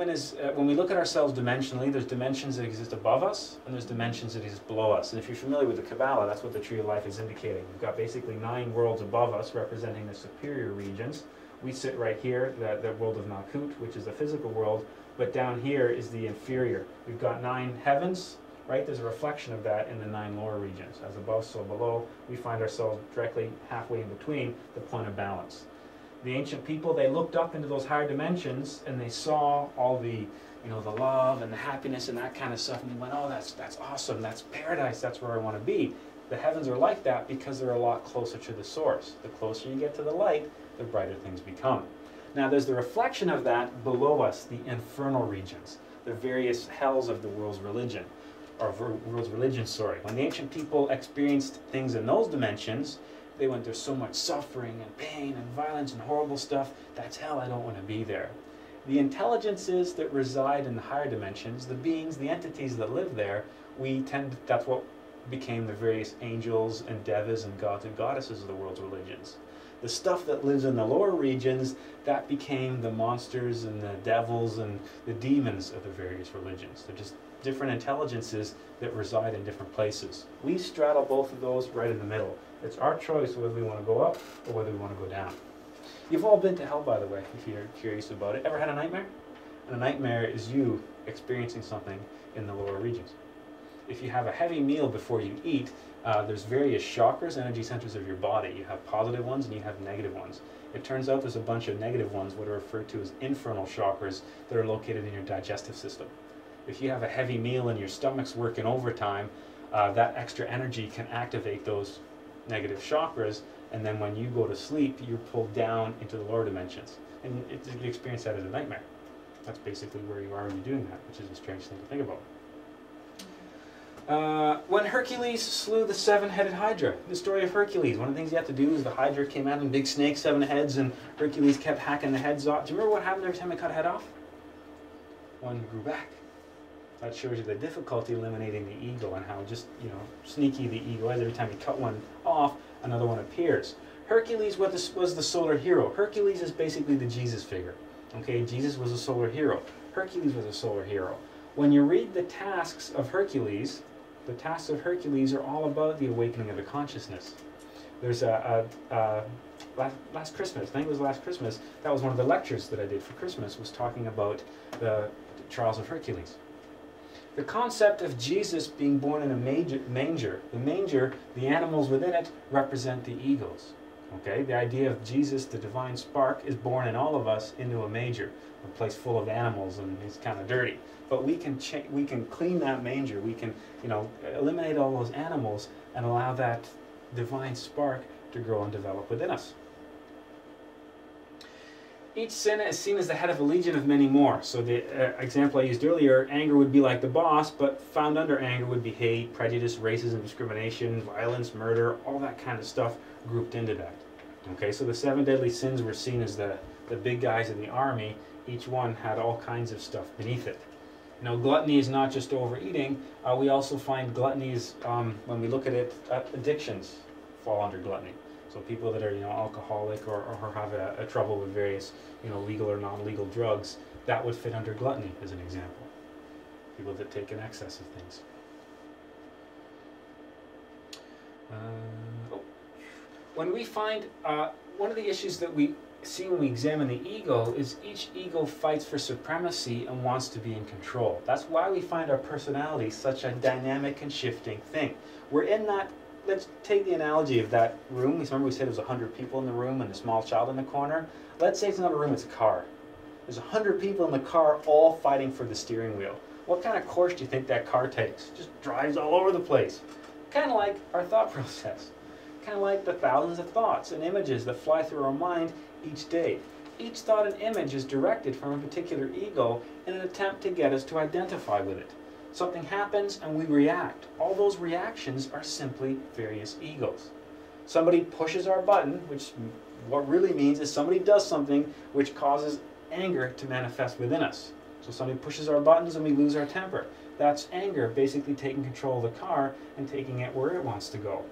is, when we look at ourselves dimensionally, there's dimensions that exist above us, and there's dimensions that exist below us. And if you're familiar with the Kabbalah, that's what the Tree of Life is indicating. We've got basically 9 worlds above us, representing the superior regions. We sit right here, the world of Nakut, which is the physical world, but down here is the inferior. We've got 9 heavens, right? There's a reflection of that in the 9 lower regions. As above, so below. We find ourselves directly halfway in between, the point of balance. The ancient people, they looked up into those higher dimensions and they saw all the, the love and the happiness and that kind of stuff, and they went, oh, that's awesome, that's paradise, that's where I want to be. The heavens are like that because they're a lot closer to the source. The closer you get to the light, the brighter things become. Now there's the reflection of that below us, the infernal regions, the various hells of the world's religion, When the ancient people experienced things in those dimensions, they went, there's so much suffering and pain and violence and horrible stuff, that's hell, I don't want to be there. The intelligences that reside in the higher dimensions, the beings, the entities that live there, that's what became the various angels and devas and gods and goddesses of the world's religions. The stuff that lives in the lower regions, that became the monsters and the devils and the demons of the various religions. They're just different intelligences that reside in different places. We straddle both of those right in the middle. It's our choice whether we want to go up or whether we want to go down. You've all been to hell, by the way, if you're curious about it. Ever had a nightmare? And a nightmare is you experiencing something in the lower regions. If you have a heavy meal before you eat, there's various chakras, energy centers of your body. You have positive ones and you have negative ones. It turns out there's a bunch of negative ones, what are referred to as infernal chakras, that are located in your digestive system. If you have a heavy meal and your stomach's working overtime, that extra energy can activate those negative chakras, and then when you go to sleep, you're pulled down into the lower dimensions. And you experience that as a nightmare. That's basically where you are when you're doing that, which is a strange thing to think about. When Hercules slew the 7-headed Hydra, the story of Hercules, one of the things you have to do is the Hydra came out in big snake, 7 heads, and Hercules kept hacking the heads off. Do you remember what happened every time he cut a head off? One grew back. That shows you the difficulty eliminating the ego and how just, sneaky the ego is. Every time you cut one off, another one appears. Hercules was the solar hero. Hercules is basically the Jesus figure. Okay, Jesus was a solar hero. Hercules was a solar hero. When you read the tasks of Hercules, the tasks of Hercules are all about the awakening of the consciousness. There's last Christmas, I think it was last Christmas, that was one of the lectures that I did for Christmas, was talking about the trials of Hercules. The concept of Jesus being born in a manger, the animals within it represent the egos. Okay, the idea of Jesus, the divine spark, is born in all of us into a manger, a place full of animals, and it's kind of dirty. But we can clean that manger. We can, eliminate all those animals and allow that divine spark to grow and develop within us. Each sin is seen as the head of a legion of many more. So the example I used earlier, anger would be like the boss, but found under anger would be hate, prejudice, racism, discrimination, violence, murder, all that kind of stuff grouped into that. Okay, so the 7 deadly sins were seen as the big guys in the army. Each one had all kinds of stuff beneath it. Gluttony is not just overeating. We also find gluttonies, when we look at it, addictions fall under gluttony. So people that are, alcoholic or have a trouble with various, legal or non-legal drugs, that would fit under gluttony as an example. People that take an excess of things. When we find, one of the issues that we see when we examine the ego is each ego fights for supremacy and wants to be in control. That's why we find our personality such a dynamic and shifting thing. We're in that. Let's take the analogy of that room. Remember we said there was 100 people in the room and a small child in the corner? Let's say it's not a room, it's a car. There's 100 people in the car all fighting for the steering wheel. What kind of course do you think that car takes? Just drives all over the place. Kind of like our thought process. Kind of like the thousands of thoughts and images that fly through our mind each day. Each thought and image is directed from a particular ego in an attempt to get us to identify with it. Something happens and we react. All those reactions are simply various egos. Somebody pushes our button, which what really means is somebody does something which causes anger to manifest within us. So somebody pushes our buttons and we lose our temper. That's anger, basically taking control of the car and taking it where it wants to go.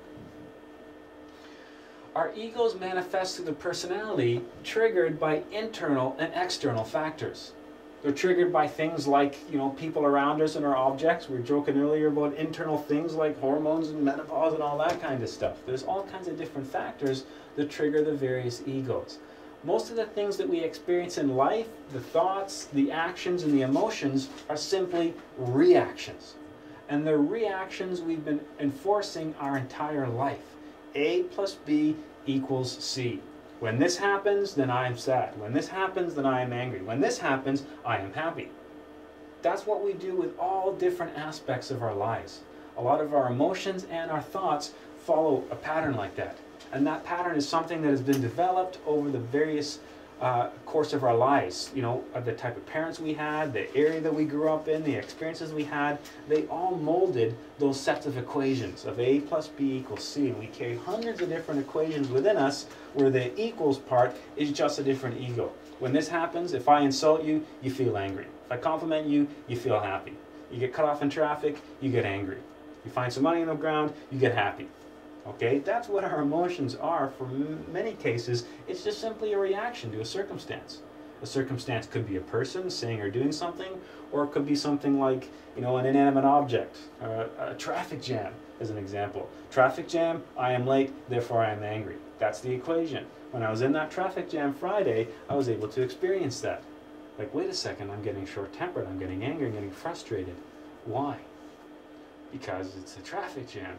Our egos manifest through the personality triggered by internal and external factors. They're triggered by things like, people around us and our objects. We were joking earlier about internal things like hormones and menopause and all that kind of stuff. There's all kinds of different factors that trigger the various egos. Most of the things that we experience in life, the thoughts, the actions, and the emotions are simply reactions. And the reactions we've been enforcing our entire life. A plus B equals C. When this happens, then I am sad. When this happens, then I am angry. When this happens, I am happy. That's what we do with all different aspects of our lives. A lot of our emotions and our thoughts follow a pattern like that. And that pattern is something that has been developed over the various course of our lives. The type of parents we had, the area that we grew up in, the experiences we had, they all molded those sets of equations of A plus B equals C. And we carry hundreds of different equations within us where the equals part is just a different ego. When this happens, if I insult you, you feel angry. If I compliment you, you feel happy. You get cut off in traffic, you get angry. You find some money on the ground, you get happy. Okay, that's what our emotions are. For many cases, it's just simply a reaction to a circumstance. A circumstance could be a person saying or doing something, or it could be something like, an inanimate object, a traffic jam, as an example. Traffic jam, I am late, therefore I am angry. That's the equation. When I was in that traffic jam Friday, I was able to experience that. Like, wait a second, I'm getting short-tempered, I'm getting angry, I'm getting frustrated. Why? Because it's a traffic jam.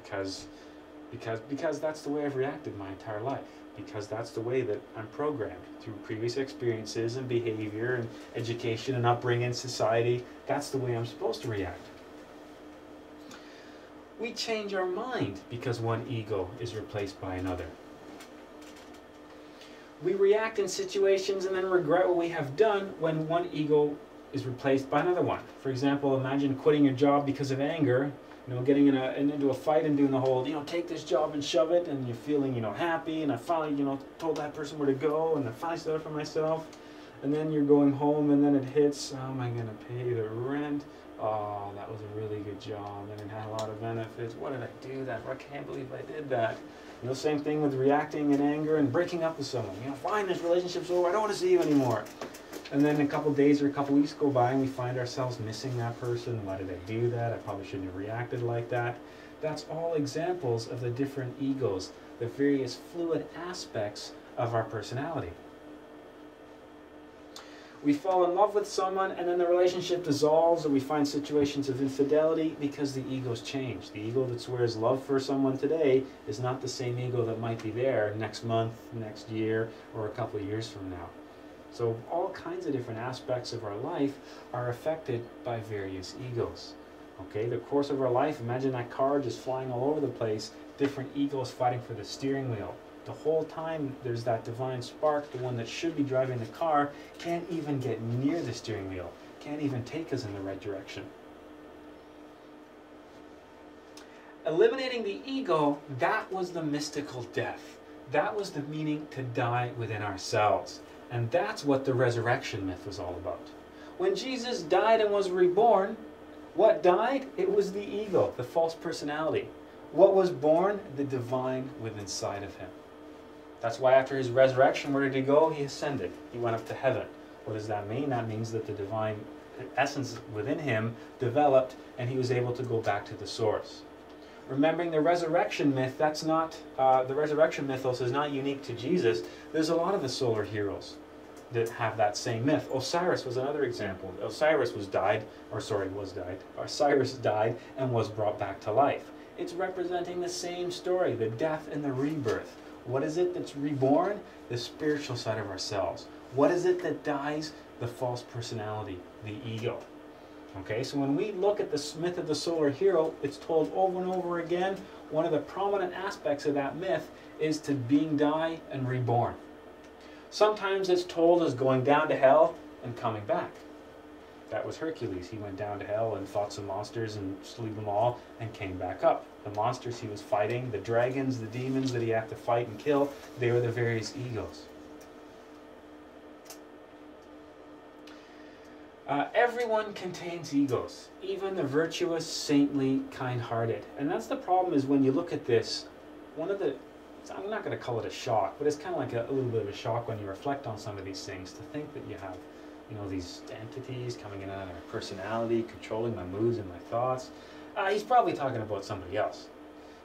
Because that's the way I've reacted my entire life. Because that's the way that I'm programmed through previous experiences and behavior and education and upbringing in society. That's the way I'm supposed to react. We change our mind because one ego is replaced by another. We react in situations and then regret what we have done when one ego is replaced by another one. For example, imagine quitting your job because of anger, getting into a fight and doing the whole, take this job and shove it, and you're feeling, happy, and I finally, told that person where to go, and I finally stood up for myself, and then you're going home, and then it hits, how am I going to pay the rent? Oh, that was a really good job, and it had a lot of benefits. What did I do that? I can't believe I did that. Same thing with reacting in anger and breaking up with someone. Fine, this relationship's over, I don't want to see you anymore. And then a couple days or a couple weeks go by and we find ourselves missing that person. Why did I do that? I probably shouldn't have reacted like that. That's all examples of the different egos, the various fluid aspects of our personality. We fall in love with someone and then the relationship dissolves, or we find situations of infidelity because the egos change. The ego that swears love for someone today is not the same ego that might be there next month, next year, or a couple of years from now. So all kinds of different aspects of our life are affected by various egos. Okay, the course of our life, imagine that car just flying all over the place, different egos fighting for the steering wheel. The whole time there's that divine spark, the one that should be driving the car, can't even get near the steering wheel, can't even take us in the right direction. Eliminating the ego, that was the mystical death. That was the meaning to die within ourselves. And that's what the resurrection myth was all about. When Jesus died and was reborn, what died? It was the ego, the false personality. What was born? The divine within inside of him. That's why after his resurrection, where did he go? He ascended. He went up to heaven. What does that mean? That means that the divine essence within him developed and he was able to go back to the source. Remembering the resurrection myth, that's not, the resurrection mythos is not unique to Jesus. There's a lot of the solar heroes that have that same myth. Osiris was another example. Osiris died and was brought back to life. It's representing the same story, the death and the rebirth. What is it that's reborn? The spiritual side of ourselves. What is it that dies? The false personality, the ego. Okay, so when we look at the myth of the solar hero, it's told over and over again. One of the prominent aspects of that myth is to being die and reborn. Sometimes it's told as going down to hell and coming back. That was Hercules. He went down to hell and fought some monsters and slew them all and came back up. The monsters he was fighting, the dragons, the demons that he had to fight and kill, they were the various egos. Everyone contains egos, even the virtuous, saintly, kind-hearted. And that's the problem, is when you look at this, one of the, I'm not going to call it a shock, but it's kind of like a little bit of a shock when you reflect on some of these things, to think that you have, you know, these entities coming in and out of my personality, controlling my moods and my thoughts. He's probably talking about somebody else.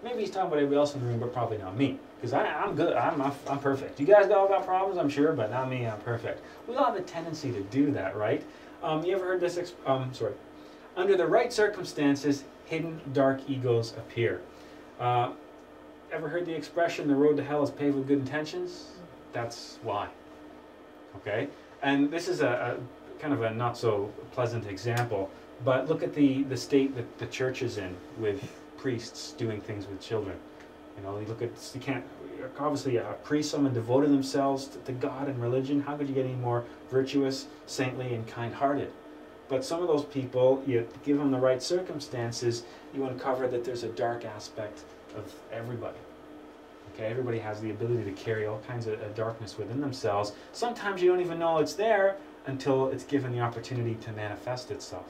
Maybe he's talking about everybody else in the room, but probably not me. Because I'm good, I'm perfect. You guys all got problems, I'm sure, but not me, I'm perfect. We all have a tendency to do that, right? You ever heard this, under the right circumstances, hidden dark egos appear. Ever heard the expression, the road to hell is paved with good intentions? That's why. Okay? And this is a kind of a not so pleasant example, but look at the state that the church is in, with priests doing things with children. You know, you look at, you can't, obviously a priest, someone devoted themselves to God and religion, how could you get any more virtuous, saintly, and kind-hearted? But some of those people, you give them the right circumstances, you uncover that there's a dark aspect of everybody. Okay, everybody has the ability to carry all kinds of darkness within themselves. Sometimes you don't even know it's there until it's given the opportunity to manifest itself.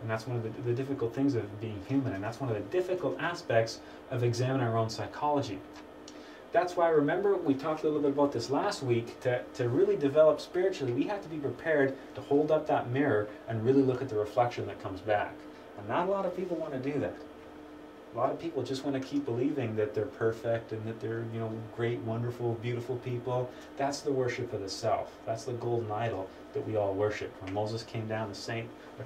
And that's one of the difficult things of being human, and that's one of the difficult aspects of examining our own psychology. That's why, remember, we talked a little bit about this last week, to really develop spiritually, we have to be prepared to hold up that mirror and really look at the reflection that comes back. And not a lot of people want to do that. A lot of people just want to keep believing that they're perfect and that they're, you know, great, wonderful, beautiful people. That's the worship of the self. That's the golden idol that we all worship. When Moses came down,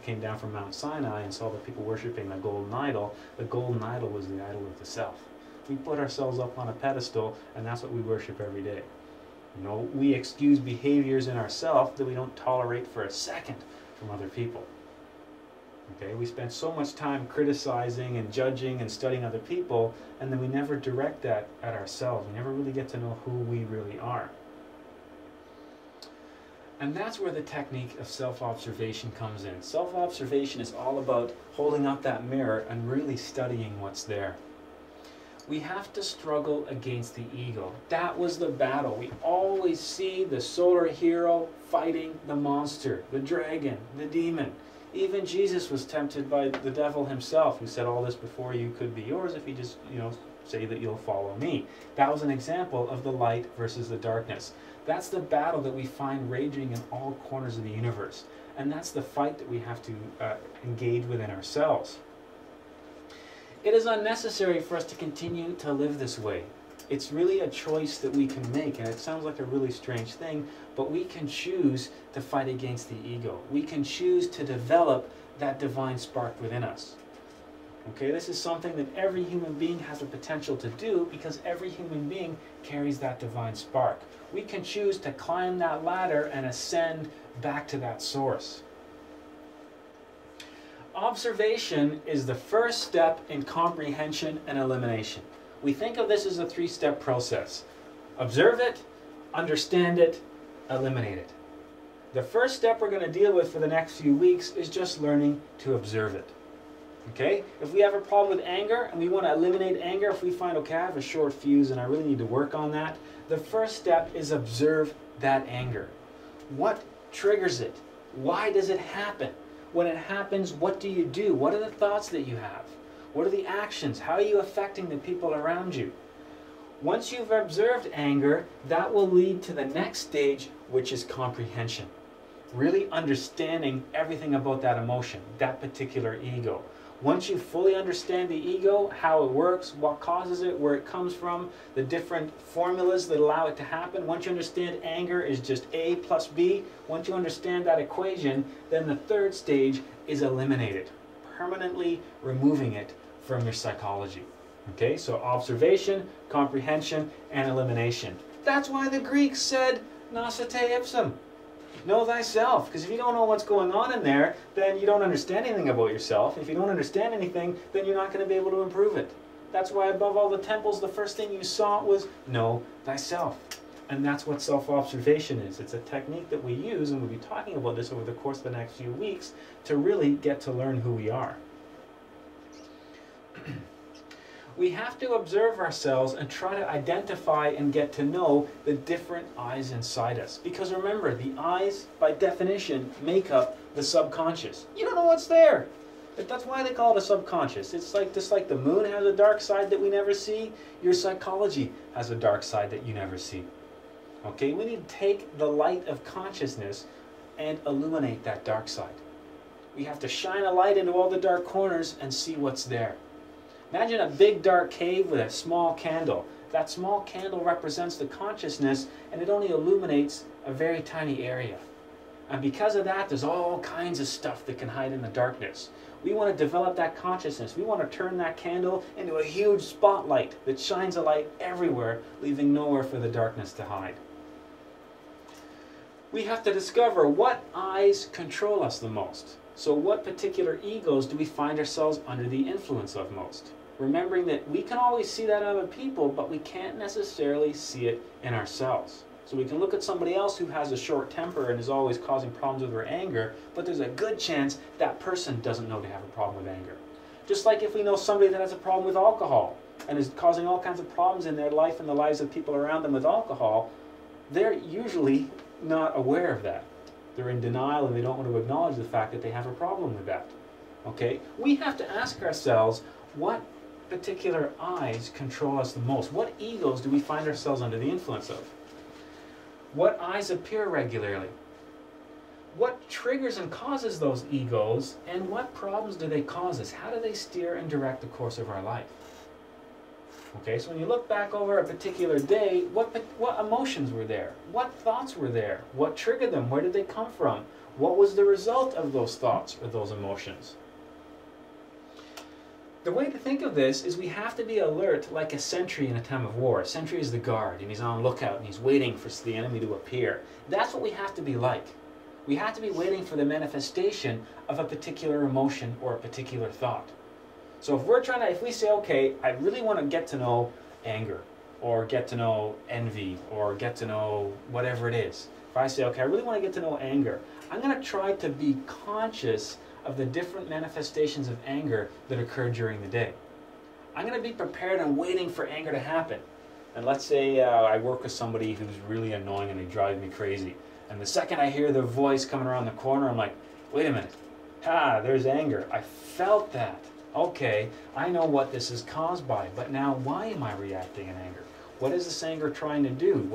came down from Mount Sinai and saw the people worshiping the golden idol was the idol of the self. We put ourselves up on a pedestal, and that's what we worship every day. You know, we excuse behaviors in ourselves that we don't tolerate for a second from other people. Okay, we spend so much time criticizing and judging and studying other people, and then we never direct that at ourselves. We never really get to know who we really are. And that's where the technique of self-observation comes in. Self-observation is all about holding up that mirror and really studying what's there. We have to struggle against the ego. That was the battle. We always see the solar hero fighting the monster, the dragon, the demon. Even Jesus was tempted by the devil himself, who said, all this before you could be yours if you just, you know, say that you'll follow me. That was an example of the light versus the darkness. That's the battle that we find raging in all corners of the universe. And that's the fight that we have to engage within ourselves. It is unnecessary for us to continue to live this way. It's really a choice that we can make, and it sounds like a really strange thing, but we can choose to fight against the ego. We can choose to develop that divine spark within us. Okay, this is something that every human being has the potential to do, because every human being carries that divine spark. We can choose to climb that ladder and ascend back to that source. Observation is the first step in comprehension and elimination. We think of this as a three-step process. Observe it, understand it, eliminate it. The first step we're going to deal with for the next few weeks is just learning to observe it. Okay? If we have a problem with anger and we want to eliminate anger, if we find, okay, I have a short fuse and I really need to work on that, the first step is observe that anger. What triggers it? Why does it happen? When it happens, what do you do? What are the thoughts that you have? What are the actions? How are you affecting the people around you? Once you've observed anger, that will lead to the next stage, which is comprehension. Really understanding everything about that emotion, that particular ego. Once you fully understand the ego, how it works, what causes it, where it comes from, the different formulas that allow it to happen, once you understand anger is just A plus B, once you understand that equation, then the third stage is eliminate it, permanently removing it from your psychology. Okay, so observation, comprehension, and elimination. That's why the Greeks said, "Nosce te ipsum." Know thyself, because if you don't know what's going on in there, then you don't understand anything about yourself. If you don't understand anything, then you're not going to be able to improve it. That's why above all the temples, the first thing you saw was know thyself. And that's what self-observation is. It's a technique that we use, and we'll be talking about this over the course of the next few weeks, to really get to learn who we are. We have to observe ourselves and try to identify and get to know the different eyes inside us. Because remember, the eyes, by definition, make up the subconscious. You don't know what's there. That's why they call it a subconscious. It's like, just like the moon has a dark side that we never see, your psychology has a dark side that you never see. Okay, we need to take the light of consciousness and illuminate that dark side. We have to shine a light into all the dark corners and see what's there. Imagine a big dark cave with a small candle. That small candle represents the consciousness, and it only illuminates a very tiny area. And because of that, there's all kinds of stuff that can hide in the darkness. We want to develop that consciousness. We want to turn that candle into a huge spotlight that shines a light everywhere, leaving nowhere for the darkness to hide. We have to discover what eyes control us the most. So what particular egos do we find ourselves under the influence of most? Remembering that we can always see that in other people, but we can't necessarily see it in ourselves. So we can look at somebody else who has a short temper and is always causing problems with their anger, but there's a good chance that person doesn't know they have a problem with anger. Just like if we know somebody that has a problem with alcohol and is causing all kinds of problems in their life and the lives of people around them with alcohol, they're usually not aware of that. They're in denial and they don't want to acknowledge the fact that they have a problem with that. Okay? We have to ask ourselves, what particular eyes control us the most? What egos do we find ourselves under the influence of? What eyes appear regularly? What triggers and causes those egos, and what problems do they cause us? How do they steer and direct the course of our life? Okay, so when you look back over a particular day, what emotions were there? What thoughts were there? What triggered them? Where did they come from? What was the result of those thoughts or those emotions? The way to think of this is we have to be alert like a sentry in a time of war. A sentry is the guard, and he's on lookout, and he's waiting for the enemy to appear. That's what we have to be like. We have to be waiting for the manifestation of a particular emotion or a particular thought. So if we say, okay, I really want to get to know anger, or get to know envy, or get to know whatever it is. If I say, okay, I really want to get to know anger, I'm going to try to be conscious of the different manifestations of anger that occur during the day. I'm going to be prepared and waiting for anger to happen. And let's say I work with somebody who's really annoying and they drive me crazy. And the second I hear their voice coming around the corner, I'm like, wait a minute. There's anger. I felt that. Okay, I know what this is caused by, but now why am I reacting in anger? What is this anger trying to do?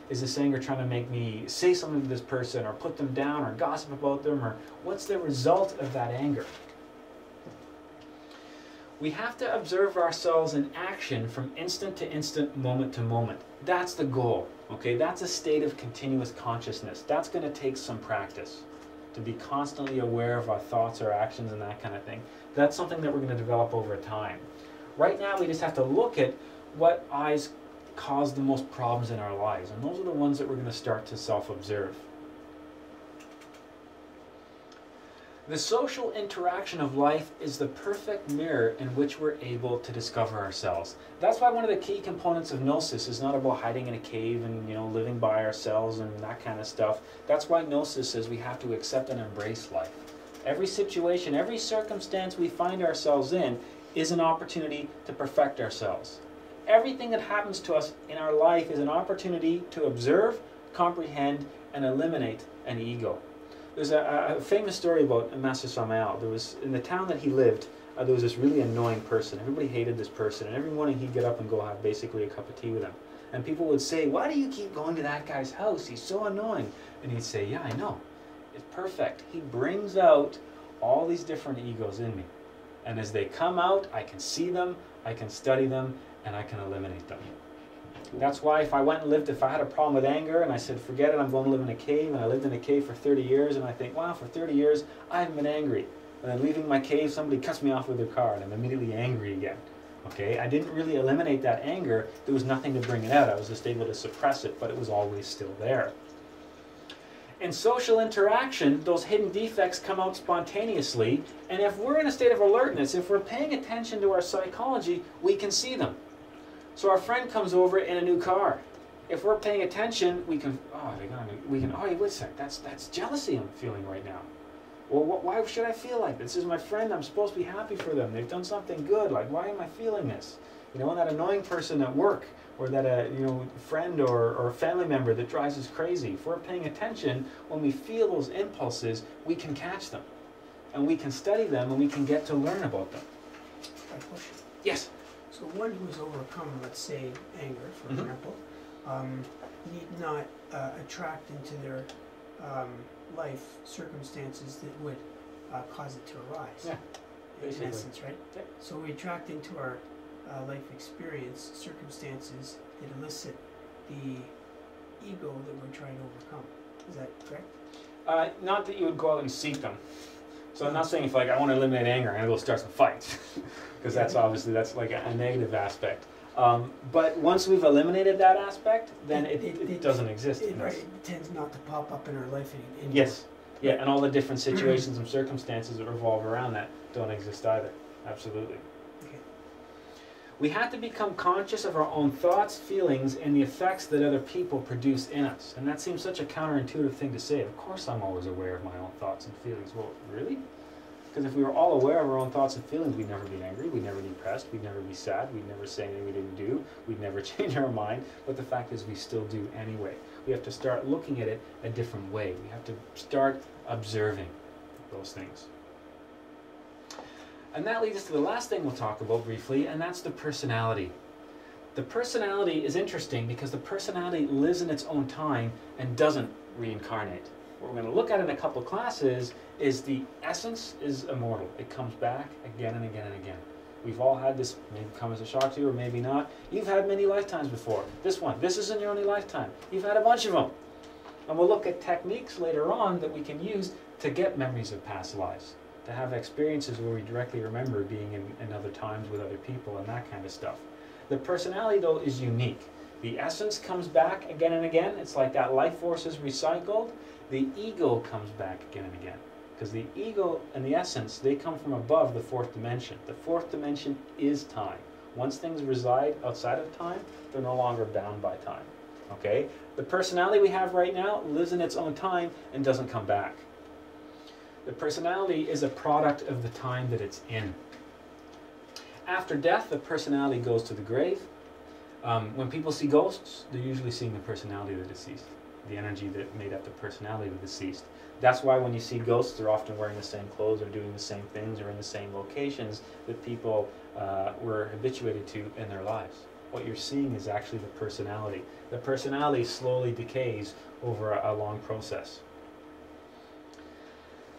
Is this anger trying to make me say something to this person, or put them down, or gossip about them, or what's the result of that anger? We have to observe ourselves in action from instant to instant, moment to moment. That's the goal, okay? That's a state of continuous consciousness. That's going to take some practice, to be constantly aware of our thoughts, our actions, and that kind of thing. That's something that we're going to develop over time. Right now, we just have to look at what eyes cause the most problems in our lives, and those are the ones that we're going to start to self-observe. The social interaction of life is the perfect mirror in which we're able to discover ourselves. That's why one of the key components of Gnosis is not about hiding in a cave and living by ourselves and that kind of stuff. That's why Gnosis says we have to accept and embrace life. Every situation, every circumstance we find ourselves in is an opportunity to perfect ourselves. Everything that happens to us in our life is an opportunity to observe, comprehend, and eliminate an ego. There's a famous story about Master Samael. In the town that he lived, there was this really annoying person. Everybody hated this person, and every morning he'd get up and go have basically a cup of tea with him. And people would say, why do you keep going to that guy's house? He's so annoying. And he'd say, yeah, I know. It's perfect. He brings out all these different egos in me. And as they come out, I can see them, I can study them, and I can eliminate them. That's why if I had a problem with anger and I said, forget it, I'm going to live in a cave, and I lived in a cave for 30 years, and I think, wow, for 30 years, I haven't been angry. And then leaving my cave, somebody cuts me off with their car, and I'm immediately angry again. Okay, I didn't really eliminate that anger. There was nothing to bring it out. I was just able to suppress it, but it was always still there. In social interaction, those hidden defects come out spontaneously, and if we're in a state of alertness, if we're paying attention to our psychology, we can see them. So our friend comes over in a new car, If we're paying attention, we can, oh, oh, wait a sec, that's jealousy I'm feeling right now. Well, why should I feel like this? This is my friend, I'm supposed to be happy for them. They've done something good, like why am I feeling this? You know, and that annoying person at work, or that friend or a family member that drives us crazy. If we're paying attention, when we feel those impulses, we can catch them. And we can study them, and we can get to learn about them. A question. Yes? So one who has overcome, let's say, anger, for example, need not attract into their life circumstances that would cause it to arise. Yeah, in basically. essence, right? Yeah. So we attract into our life experience circumstances that elicit the ego that we're trying to overcome. Is that correct? Not that you would go out and seek them. So I'm not saying if like I want to eliminate anger, I'm going to go start some fights. Because that's obviously, that's like a negative aspect. But once we've eliminated that aspect, then it doesn't exist. It tends not to pop up in our life anymore. Yes. Yeah, and all the different situations and circumstances that revolve around that don't exist either. Absolutely. Okay. We have to become conscious of our own thoughts, feelings, and the effects that other people produce in us. And that seems such a counterintuitive thing to say. Of course I'm always aware of my own thoughts and feelings. Well, really? Because if we were all aware of our own thoughts and feelings, we'd never be angry, we'd never be depressed, we'd never be sad, we'd never say anything we didn't do, we'd never change our mind. But the fact is we still do anyway. We have to start looking at it a different way. We have to start observing those things. And that leads us to the last thing we'll talk about briefly, and that's the personality. The personality is interesting because the personality lives in its own time and doesn't reincarnate. What we're going to look at in a couple of classes is the essence is immortal. It comes back again and again and again. We've all had this, maybe come as a shock to you or maybe not. You've had many lifetimes before. This isn't your only lifetime. You've had a bunch of them. And we'll look at techniques later on that we can use to get memories of past lives, to have experiences where we directly remember being in other times with other people and that kind of stuff. The personality, though, is unique. The essence comes back again and again. It's like that life force is recycled. The ego comes back again and again. Because the ego and the essence, they come from above the fourth dimension. The fourth dimension is time. Once things reside outside of time, they're no longer bound by time. Okay? The personality we have right now lives in its own time and doesn't come back. The personality is a product of the time that it's in. After death, the personality goes to the grave. When people see ghosts, they're usually seeing the personality of the deceased, the energy that made up the personality of the deceased. That's why when you see ghosts, they're often wearing the same clothes or doing the same things or in the same locations that people were habituated to in their lives. What you're seeing is actually the personality. The personality slowly decays over a long process.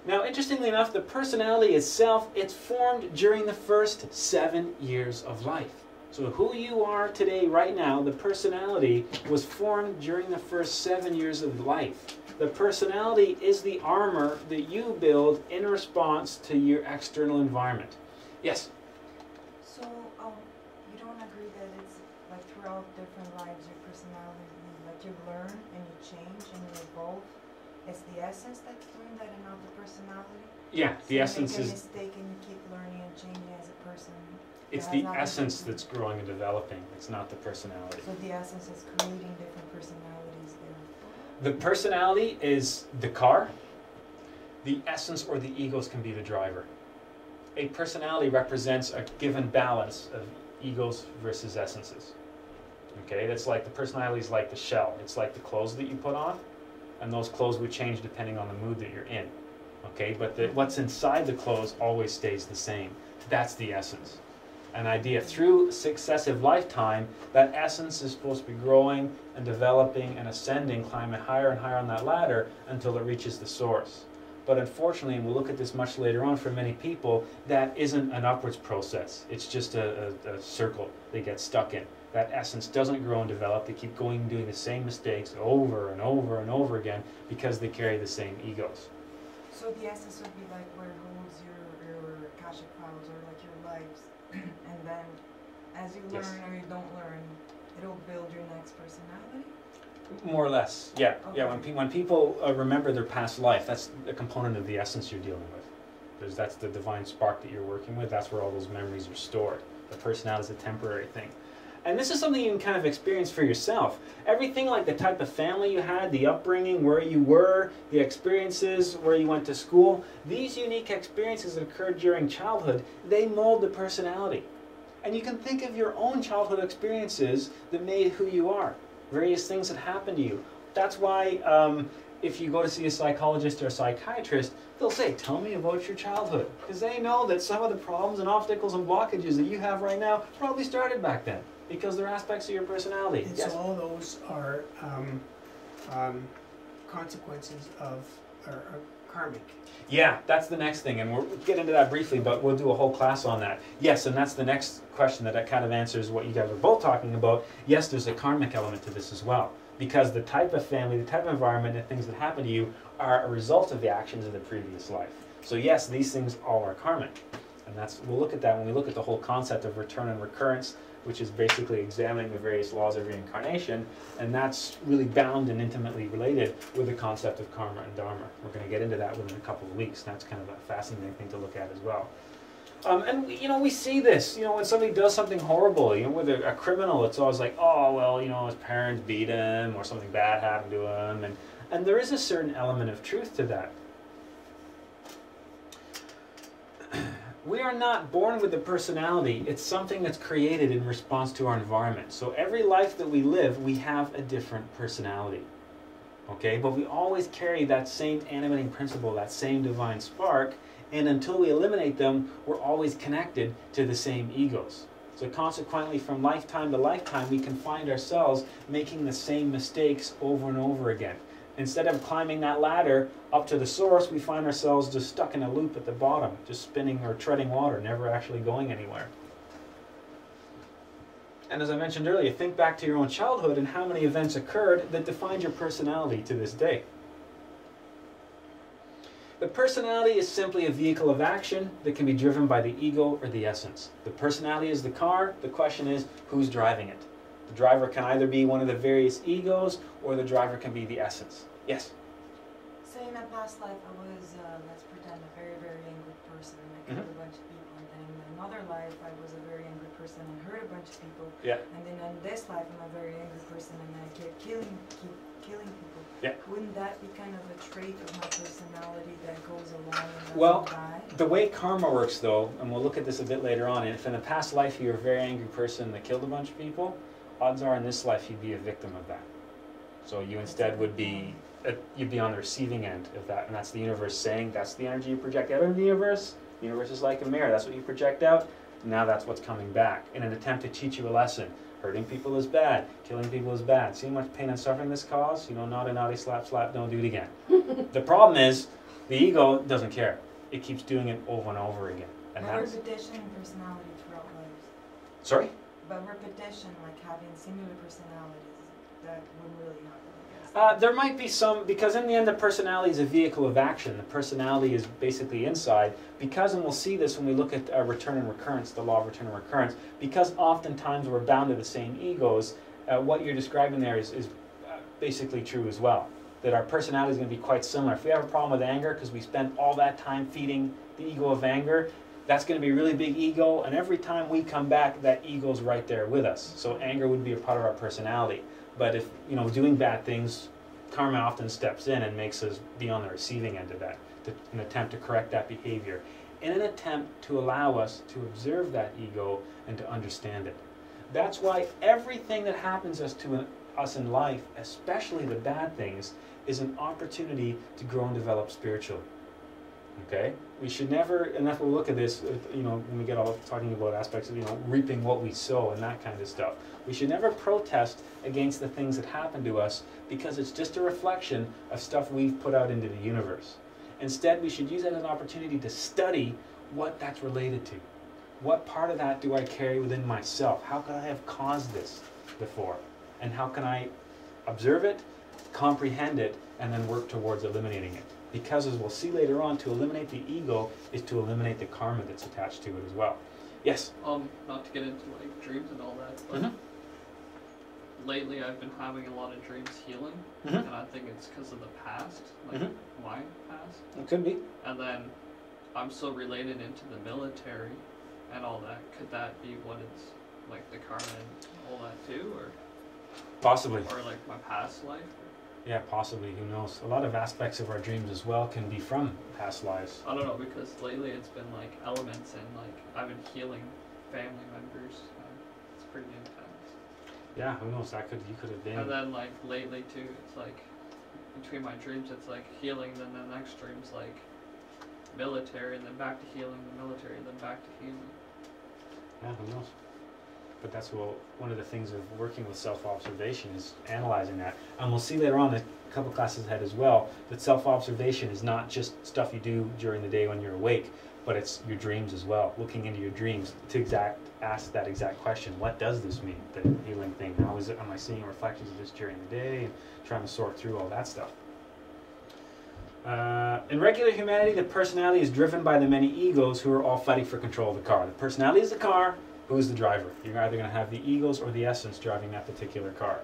Now, interestingly enough, the personality itself, it's formed during the first 7 years of life. So who you are today, right now, the personality was formed during the first 7 years of life. The personality is the armor that you build in response to your external environment. Yes? So, you don't agree that it's like throughout different lives, your personality, like you learn and you change and you evolve? It's the essence that's doing that and not the personality? Yeah, the essence is... You make a is... mistake and you keep learning and changing as a person. It's the essence that's growing and developing. It's not the personality. So the essence is creating different personalities there. The personality is the car. The essence or the egos can be the driver. A personality represents a given balance of egos versus essences. Okay, that's like the personality is like the shell. It's like the clothes that you put on, and those clothes would change depending on the mood that you're in. Okay, but what's inside the clothes always stays the same. That's the essence. An idea through successive lifetime, that essence is supposed to be growing and developing and ascending, climbing higher and higher on that ladder until it reaches the source. But unfortunately, and we'll look at this much later on, for many people, that isn't an upwards process. It's just a circle they get stuck in. That essence doesn't grow and develop. They keep going and doing the same mistakes over and over and over again because they carry the same egos. So the essence would be like where holds your Akashic files or like your lives. And then as you learn or you don't learn, it'll build your next personality? More or less, yeah. Okay. Yeah, when people remember their past life, that's a component of the essence you're dealing with. That's the divine spark that you're working with. That's where all those memories are stored. The personality is a temporary thing. And this is something you can kind of experience for yourself. Everything like the type of family you had, the upbringing, where you were, the experiences, where you went to school, these unique experiences that occurred during childhood, they mold the personality. And you can think of your own childhood experiences that made who you are. Various things that happened to you. That's why if you go to see a psychologist or a psychiatrist, they'll say, tell me about your childhood. Because they know that some of the problems and obstacles and blockages that you have right now probably started back then. Because they're aspects of your personality. And yes? so all those are consequences of are karmic. Yeah, that's the next thing, and we'll get into that briefly, but we'll do a whole class on that. Yes, and that's the next question that kind of answers what you guys are both talking about. Yes, there's a karmic element to this as well, because the type of family, the type of environment, and things that happen to you are a result of the actions of the previous life. So yes, these things all are karmic, and we'll look at that when we look at the whole concept of return and recurrence, which is basically examining the various laws of reincarnation, and that's really bound and intimately related with the concept of karma and dharma. We're going to get into that within a couple of weeks. That's kind of a fascinating thing to look at as well. And we see this, when somebody does something horrible, with a criminal, it's always like, oh, well, his parents beat him, or something bad happened to him, and there is a certain element of truth to that. We are not born with a personality. It's something that's created in response to our environment. So every life that we live, we have a different personality. Okay? But we always carry that same animating principle, that same divine spark, and until we eliminate them, we're always connected to the same egos. So consequently, from lifetime to lifetime, we can find ourselves making the same mistakes over and over again. Instead of climbing that ladder up to the source, we find ourselves just stuck in a loop at the bottom, just spinning or treading water, never actually going anywhere. And as I mentioned earlier, think back to your own childhood and how many events occurred that defined your personality to this day. The personality is simply a vehicle of action that can be driven by the ego or the essence. The personality is the car. The question is, who's driving it? The driver can either be one of the various egos, or the driver can be the essence. Yes? Say in a past life I was, let's pretend, a very, very angry person, and I killed a bunch of people. And then in another life I was a very angry person and hurt a bunch of people. Yeah. And then in this life I'm a very angry person and I keep killing people. Yeah. Wouldn't that be kind of a trait of my personality that goes along and doesn't Well, die? the way karma works though, and we'll look at this a bit later on, if in a past life you're a very angry person that killed a bunch of people, odds are in this life you'd be a victim of that. So you instead would be, you'd be on the receiving end of that, and that's the universe saying that's the energy you project out into the universe. The universe is like a mirror, that's what you project out, now that's what's coming back in an attempt to teach you a lesson. Hurting people is bad, killing people is bad. See how much pain and suffering this causes? Naughty, naughty, slap, slap, don't do it again. The problem is, the ego doesn't care. It keeps doing it over and over again. And But that's... repetition in personality throughout lives. Sorry? But repetition, like having similar personalities, that wouldn't really happen, I guess. There might be some, because in the end the personality is a vehicle of action. The personality is basically inside, because, and we'll see this when we look at return and recurrence, the law of return and recurrence, because oftentimes we're bound to the same egos, what you're describing there is basically true as well. That our personality is going to be quite similar. If we have a problem with anger because we spent all that time feeding the ego of anger, that's going to be a really big ego, and every time we come back, that ego's right there with us. So anger would be a part of our personality. But if, doing bad things, karma often steps in and makes us be on the receiving end of that, an attempt to correct that behavior, in an attempt to allow us to observe that ego and to understand it. That's why everything that happens to us in life, especially the bad things, is an opportunity to grow and develop spiritually. Okay? We should never, and that's we'll look at this, when we get all talking about aspects of, reaping what we sow and that kind of stuff. We should never protest against the things that happen to us because it's just a reflection of stuff we've put out into the universe. Instead, we should use it as an opportunity to study what that's related to. What part of that do I carry within myself? How could I have caused this before? And how can I observe it, comprehend it, and then work towards eliminating it? Because, as we'll see later on, to eliminate the ego is to eliminate the karma that's attached to it as well. Yes? Not to get into like dreams and all that, but lately I've been having a lot of dreams healing, and I think it's because of the past, like my past. It could be. And then I'm so related into the military and all that. Could that be what it's like the karma and all that too, or Possibly. like my past life? Yeah, possibly. Who knows? A lot of aspects of our dreams as well can be from past lives. I don't know, because lately it's been like elements and like I've been healing family members. It's pretty intense. Yeah, who knows? You could have been. And then like lately too, it's like between my dreams, it's like healing. Then the next dream's like military, and then back to healing, the military, and then back to healing. Yeah, who knows? But that's one of the things of working with self-observation is analyzing that. And we'll see later on, a couple classes ahead as well, that self-observation is not just stuff you do during the day when you're awake, but it's your dreams as well. Looking into your dreams to ask that exact question: what does this mean? The healing thing. How is it? Am I seeing reflections of this during the day? And trying to sort through all that stuff. In regular humanity, the personality is driven by the many egos who are all fighting for control of the car. The personality is the car. Who's the driver? You're either going to have the egos or the essence driving that particular car.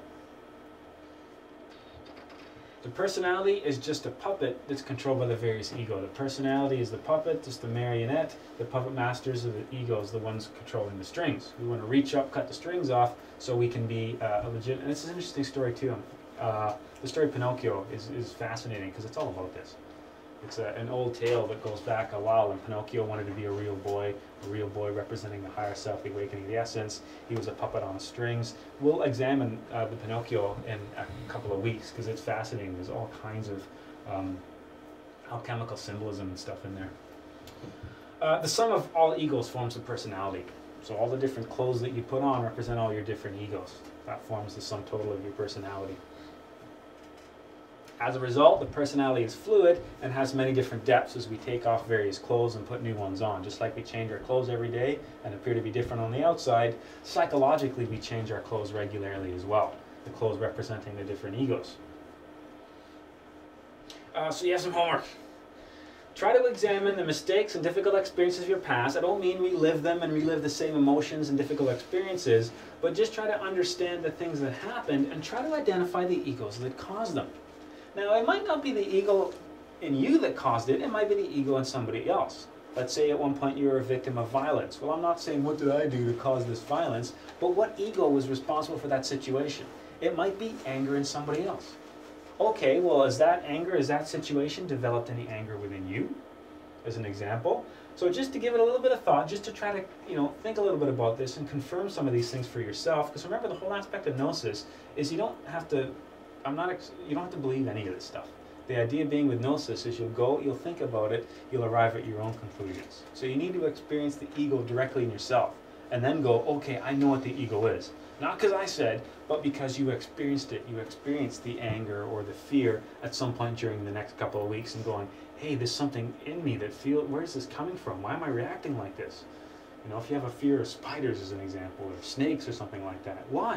The personality is just a puppet that's controlled by the various ego. The personality is the puppet, just the marionette. The puppet masters are the egos, the ones controlling the strings. We want to reach up, cut the strings off, so we can be a legit. And it's an interesting story too. The story of Pinocchio is fascinating because it's all about this. It's an old tale that goes back a while, and Pinocchio wanted to be a real boy representing the higher self, the awakening of the essence. He was a puppet on strings. We'll examine the Pinocchio in a couple of weeks because it's fascinating. There's all kinds of alchemical symbolism and stuff in there. The sum of all egos forms the personality. So all the different clothes that you put on represent all your different egos. That forms the sum total of your personality. As a result, the personality is fluid and has many different depths as we take off various clothes and put new ones on. Just like we change our clothes every day and appear to be different on the outside, psychologically we change our clothes regularly as well, the clothes representing the different egos. So you have some homework. Try to examine the mistakes and difficult experiences of your past. I don't mean relive them and relive the same emotions and difficult experiences, but just try to understand the things that happened and try to identify the egos that caused them. Now, it might not be the ego in you that caused it. It might be the ego in somebody else. Let's say at one point you were a victim of violence. Well, I'm not saying what did I do to cause this violence, but what ego was responsible for that situation? It might be anger in somebody else. Okay, well, is that anger, is that situation developed any anger within you, as an example? So just to give it a little bit of thought, just to try to, think a little bit about this and confirm some of these things for yourself. Because remember, the whole aspect of gnosis is you don't have to believe any of this stuff. The idea being with gnosis is you'll think about it, you'll arrive at your own conclusions. So you need to experience the ego directly in yourself, and then go, okay, I know what the ego is. Not because I said, but because you experienced it. You experienced the anger or the fear at some point during the next couple of weeks and going, hey, there's something in me that where's this coming from? Why am I reacting like this? If you have a fear of spiders as an example, or snakes or something like that, why?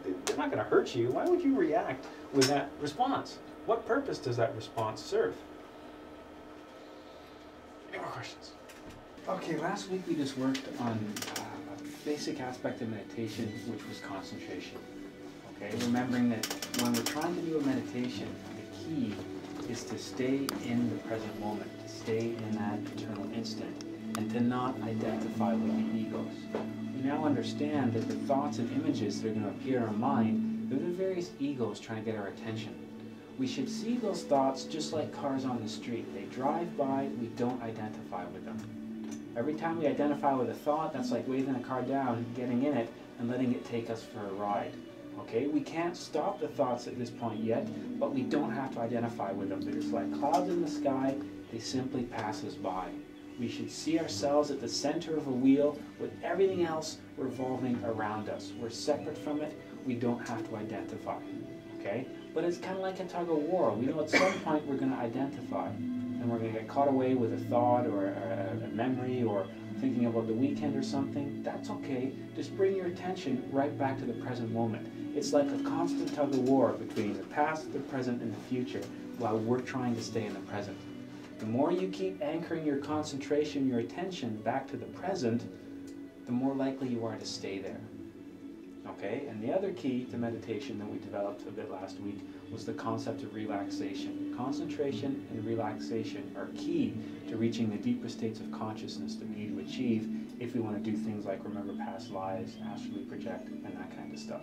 They're not going to hurt you. Why would you react with that response? What purpose does that response serve? Any more questions? Okay, last week we just worked on a basic aspect of meditation, which was concentration. Okay, remembering that when we're trying to do a meditation, the key is to stay in the present moment, to stay in that eternal instant, and to not identify with the egos. We now understand that the thoughts and images that are going to appear in our mind, they're the various egos trying to get our attention. We should see those thoughts just like cars on the street. They drive by, we don't identify with them. Every time we identify with a thought, that's like waving a car down, getting in it, and letting it take us for a ride. Okay, we can't stop the thoughts at this point yet, but we don't have to identify with them. They're just like clouds in the sky, they simply pass us by. We should see ourselves at the center of a wheel with everything else revolving around us. We're separate from it. We don't have to identify. Okay? But it's kind of like a tug of war. We know at some point we're going to identify. And we're going to get caught away with a thought or a memory or thinking about the weekend or something. That's okay. Just bring your attention right back to the present moment. It's like a constant tug of war between the past, the present, and the future while we're trying to stay in the present. The more you keep anchoring your concentration, your attention back to the present, the more likely you are to stay there. Okay, and the other key to meditation that we developed a bit last week was the concept of relaxation. Concentration and relaxation are key to reaching the deeper states of consciousness that we need to achieve if we want to do things like remember past lives, astrally project, and that kind of stuff.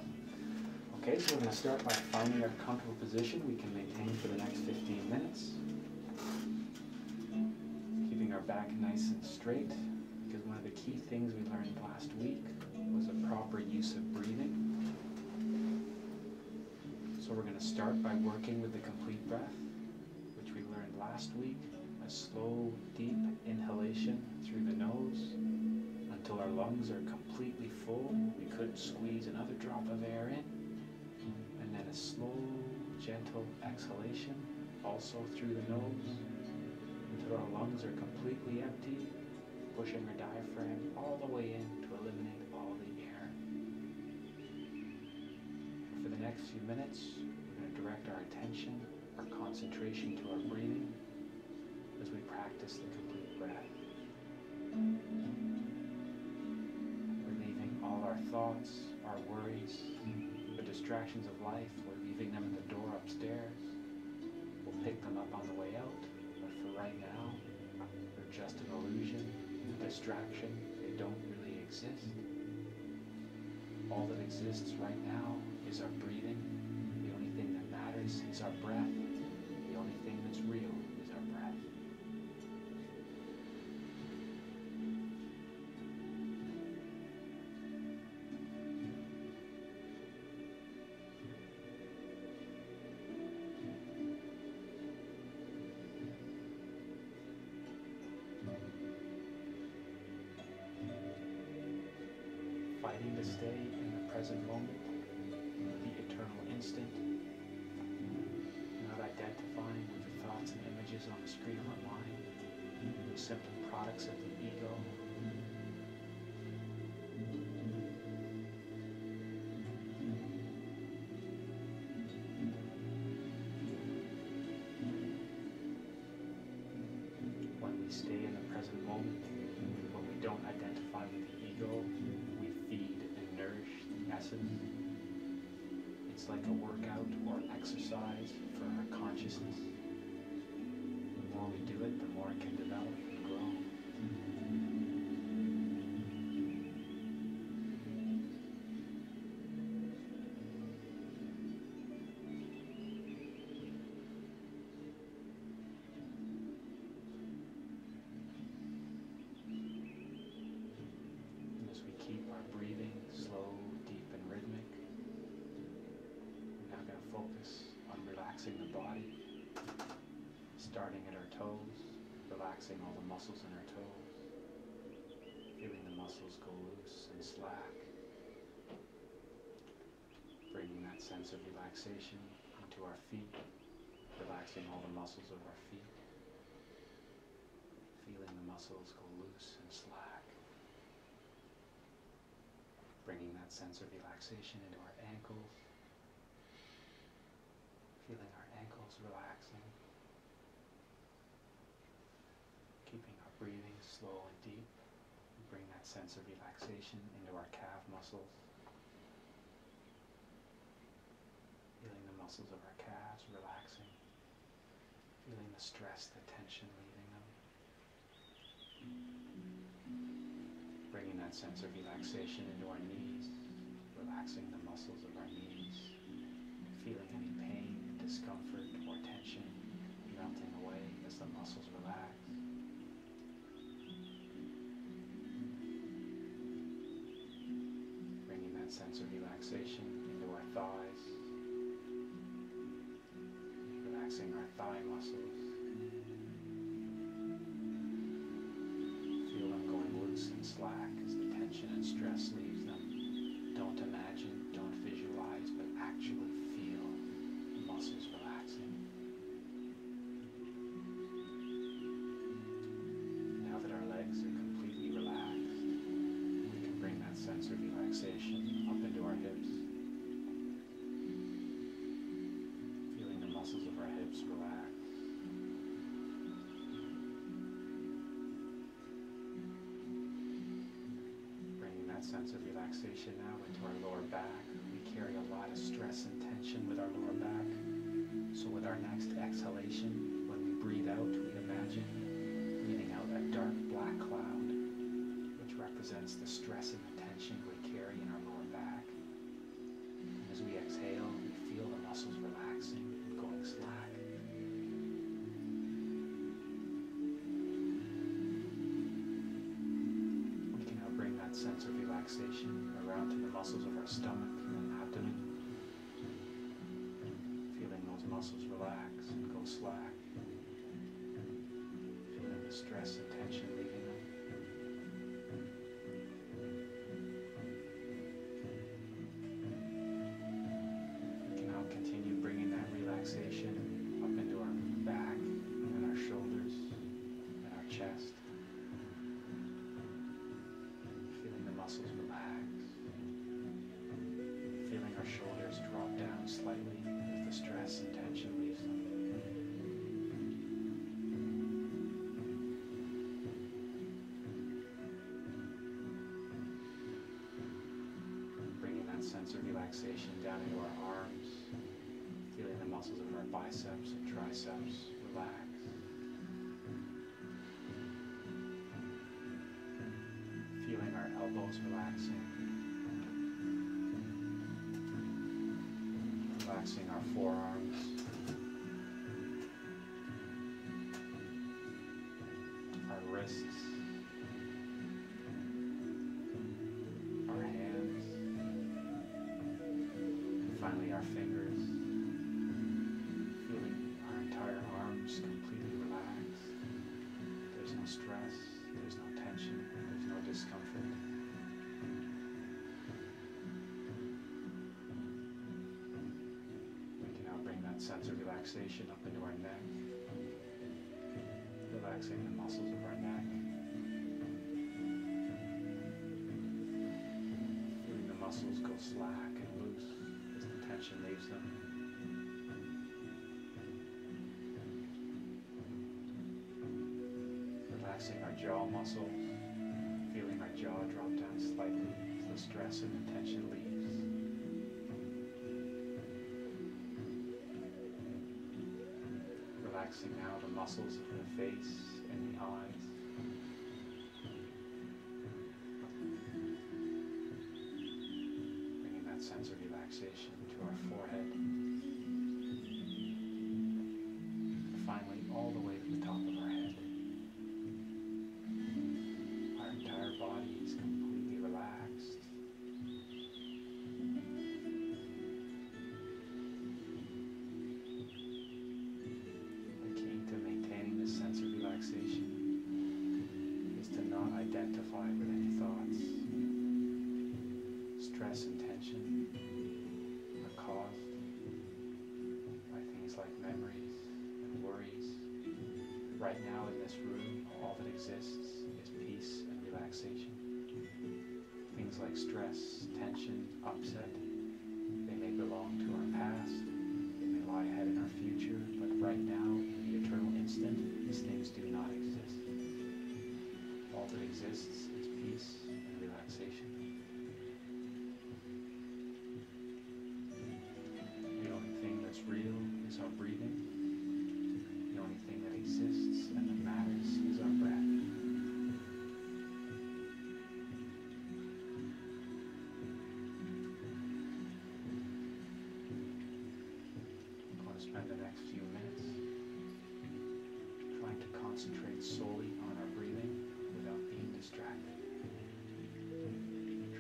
Okay, so we're going to start by finding our comfortable position we can maintain for the next 15 minutes. Keeping our back nice and straight, because one of the key things we learned last week was a proper use of breathing. So we're going to start by working with the complete breath, which we learned last week, a slow, deep inhalation through the nose until our lungs are completely full. We could squeeze another drop of air in, and then a slow, gentle exhalation, also through the nose, until our lungs are completely empty, pushing our diaphragm all the way in to eliminate all the air. For the next few minutes, we're going to direct our attention, our concentration to our breathing as we practice the complete breath. Relieving all our thoughts, our worries, the distractions of life. We're leaving them in the door upstairs. We'll pick them up on the way out, but for right now, they're just an illusion, a distraction. They don't really exist. All that exists right now is our breathing. The only thing that matters is our breath. The only thing that's real is our breath. Fighting to stay in the present moment, the eternal instant, not identifying with the thoughts and images on the screen of our mind, the simple products of the ego. When we stay in the present moment, when we don't identify with the ego, we feed and nourish the essence. It's like a workout or exercise for our consciousness. The more we do it, the more it can develop and grow. And as we keep our breathing slow, deep, and rhythmic, we're now going to focus on relaxing the body, starting at our toes, relaxing all the muscles in our toes, feeling the muscles go loose and slack, bringing that sense of relaxation into our feet, relaxing all the muscles of our feet, feeling the muscles go loose and slack, bringing that sense of relaxation into our ankles, feeling our ankles relaxing, keeping our breathing slow and deep. Bring that sense of relaxation into our calf muscles, feeling the muscles of our calves relaxing, feeling the stress, the tension leaving them. Bringing that sense of relaxation into our knees, relaxing the muscles of our knees, feeling any pain, discomfort, or tension melting away as the muscles relax. Bringing that sense of relaxation into our thighs, relaxing our thigh muscles. Feel them going loose and slack as the tension and stress leaves them. Don't imagine, don't visualize, but actually feel the muscles relaxing. Now that our legs are completely relaxed, we can bring that sense of relaxation up into our hips. Feeling the muscles of our hips relax. Bringing that sense of relaxation relaxation now into our lower back. We carry a lot of stress and tension with our lower back. So with our next exhalation, when we breathe out, we imagine breathing out a dark black cloud, which represents the stress and the tension we carry in our lower back. And as we exhale, we feel the muscles relaxing and going slack. We can now bring that sense of relaxation around to the muscles of our stomach and abdomen. Feeling those muscles relax and go slack. Feeling the stress and tension leaving them. We can now continue bringing that relaxation up into our back and our shoulders and our chest. Feeling the muscles relax. Feeling our shoulders drop down slightly as the stress and tension leaves them. Bringing that sense of relaxation down into our arms, feeling the muscles of our biceps and triceps relax. Feeling our elbows relaxing. Relaxing our forearms, our wrists, our hands, and finally our fingers, feeling our entire arms completely relaxed. There's no stress, there's no tension, there's no discomfort. Sense of relaxation up into our neck, relaxing the muscles of our neck, feeling the muscles go slack and loose as the tension leaves them. Relaxing our jaw muscles, feeling our jaw drop down slightly as the stress and the tension leaves. Relaxing now the muscles of the face and the eyes. Bringing that sense of relaxation to our forehead. And finally, all the way to the top of our head. Our entire body is completely relaxed. Relaxation is to not identify with any thoughts. Stress and tension are caused by things like memories and worries. Right now in this room, all that exists is peace and relaxation. Things like stress, tension, upset, they may belong to our past, they may lie ahead in our future, but right now, in the eternal instant, these things do not exist. All that exists is peace and relaxation. The only thing that's real is our breathing. The only thing that exists and that matters is our breath. I'm going to spend the next few minutes trying to concentrate solely on our breathing without being distracted.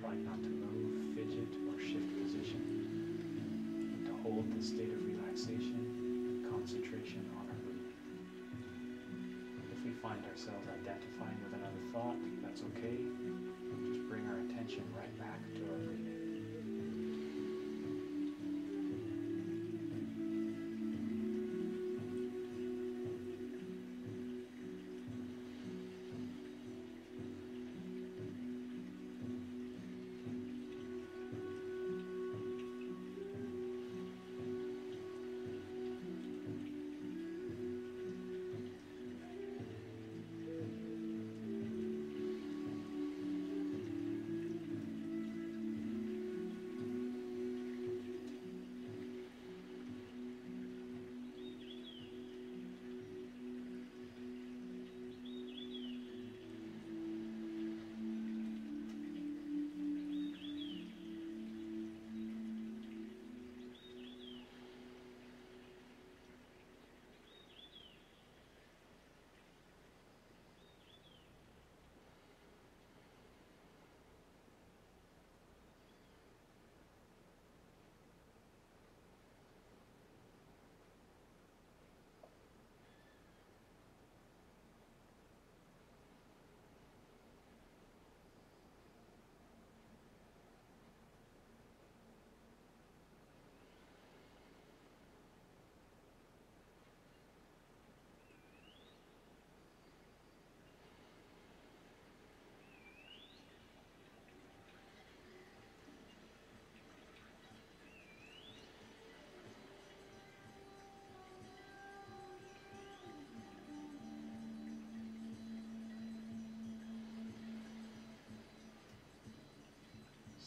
Trying not to move, fidget, or shift position, but to hold this state of relaxation and concentration on our breathing. If we find ourselves identifying with another thought, that's okay. Just bring our attention right back to our breathing.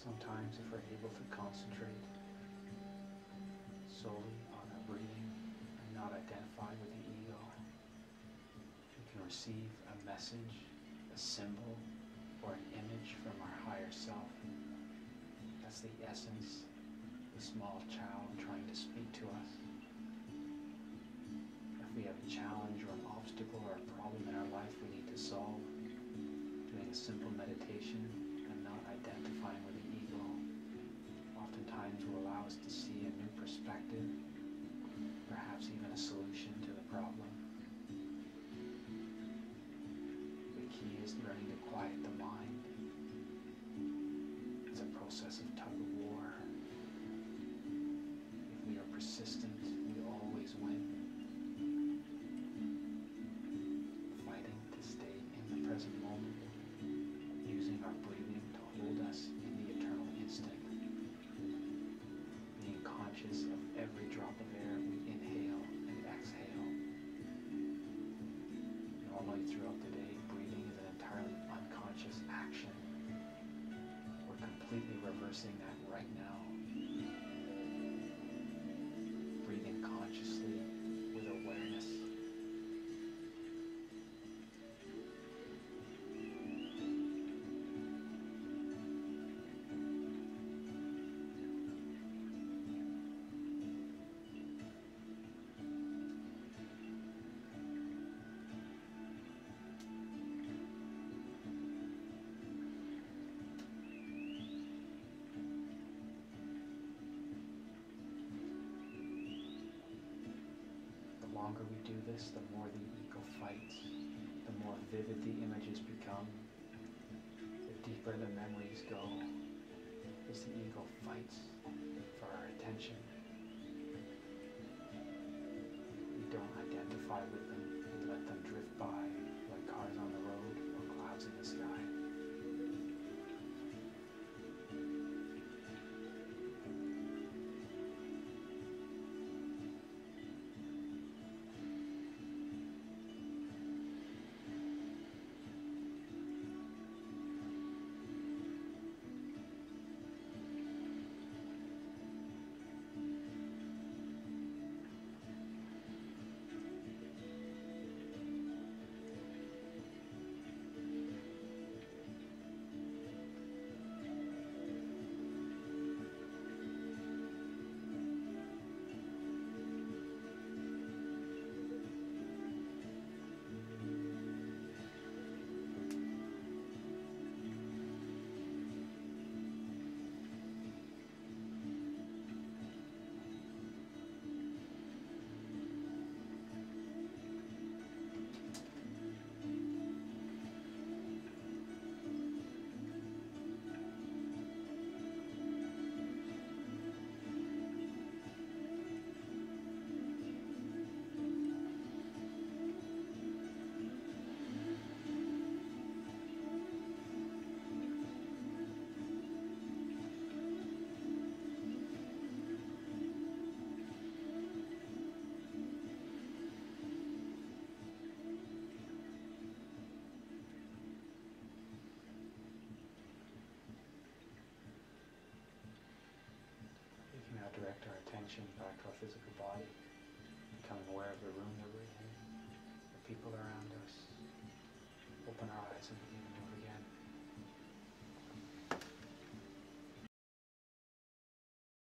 Sometimes if we're able to concentrate solely on our breathing and not identify with the ego, we can receive a message, a symbol, or an image from our higher self. That's the essence, the small child trying to speak to us. If we have a challenge or an obstacle or a problem in our life we need to solve, doing a simple meditation and not identifying with the ego oftentimes will allow us to see a new perspective, perhaps even a solution to the problem. The key is learning to quiet the mind. It's a process of tug of war. If we are persistent, we always win. Fighting to stay in the present moment, using our breathing to hold us in the eternal instant, being conscious of every drop of air we inhale and exhale. Normally throughout the day, breathing is an entirely unconscious action. We're completely reversing that right now. Breathing consciously with awareness. The longer we do this, the more the ego fights, the more vivid the images become, the deeper the memories go, as the ego fights for our attention. We don't identify with them, we let them drift by like cars on the road or clouds in the sky. Now direct our attention back to our physical body, becoming aware of the room that we're in, the people around us. Open our eyes and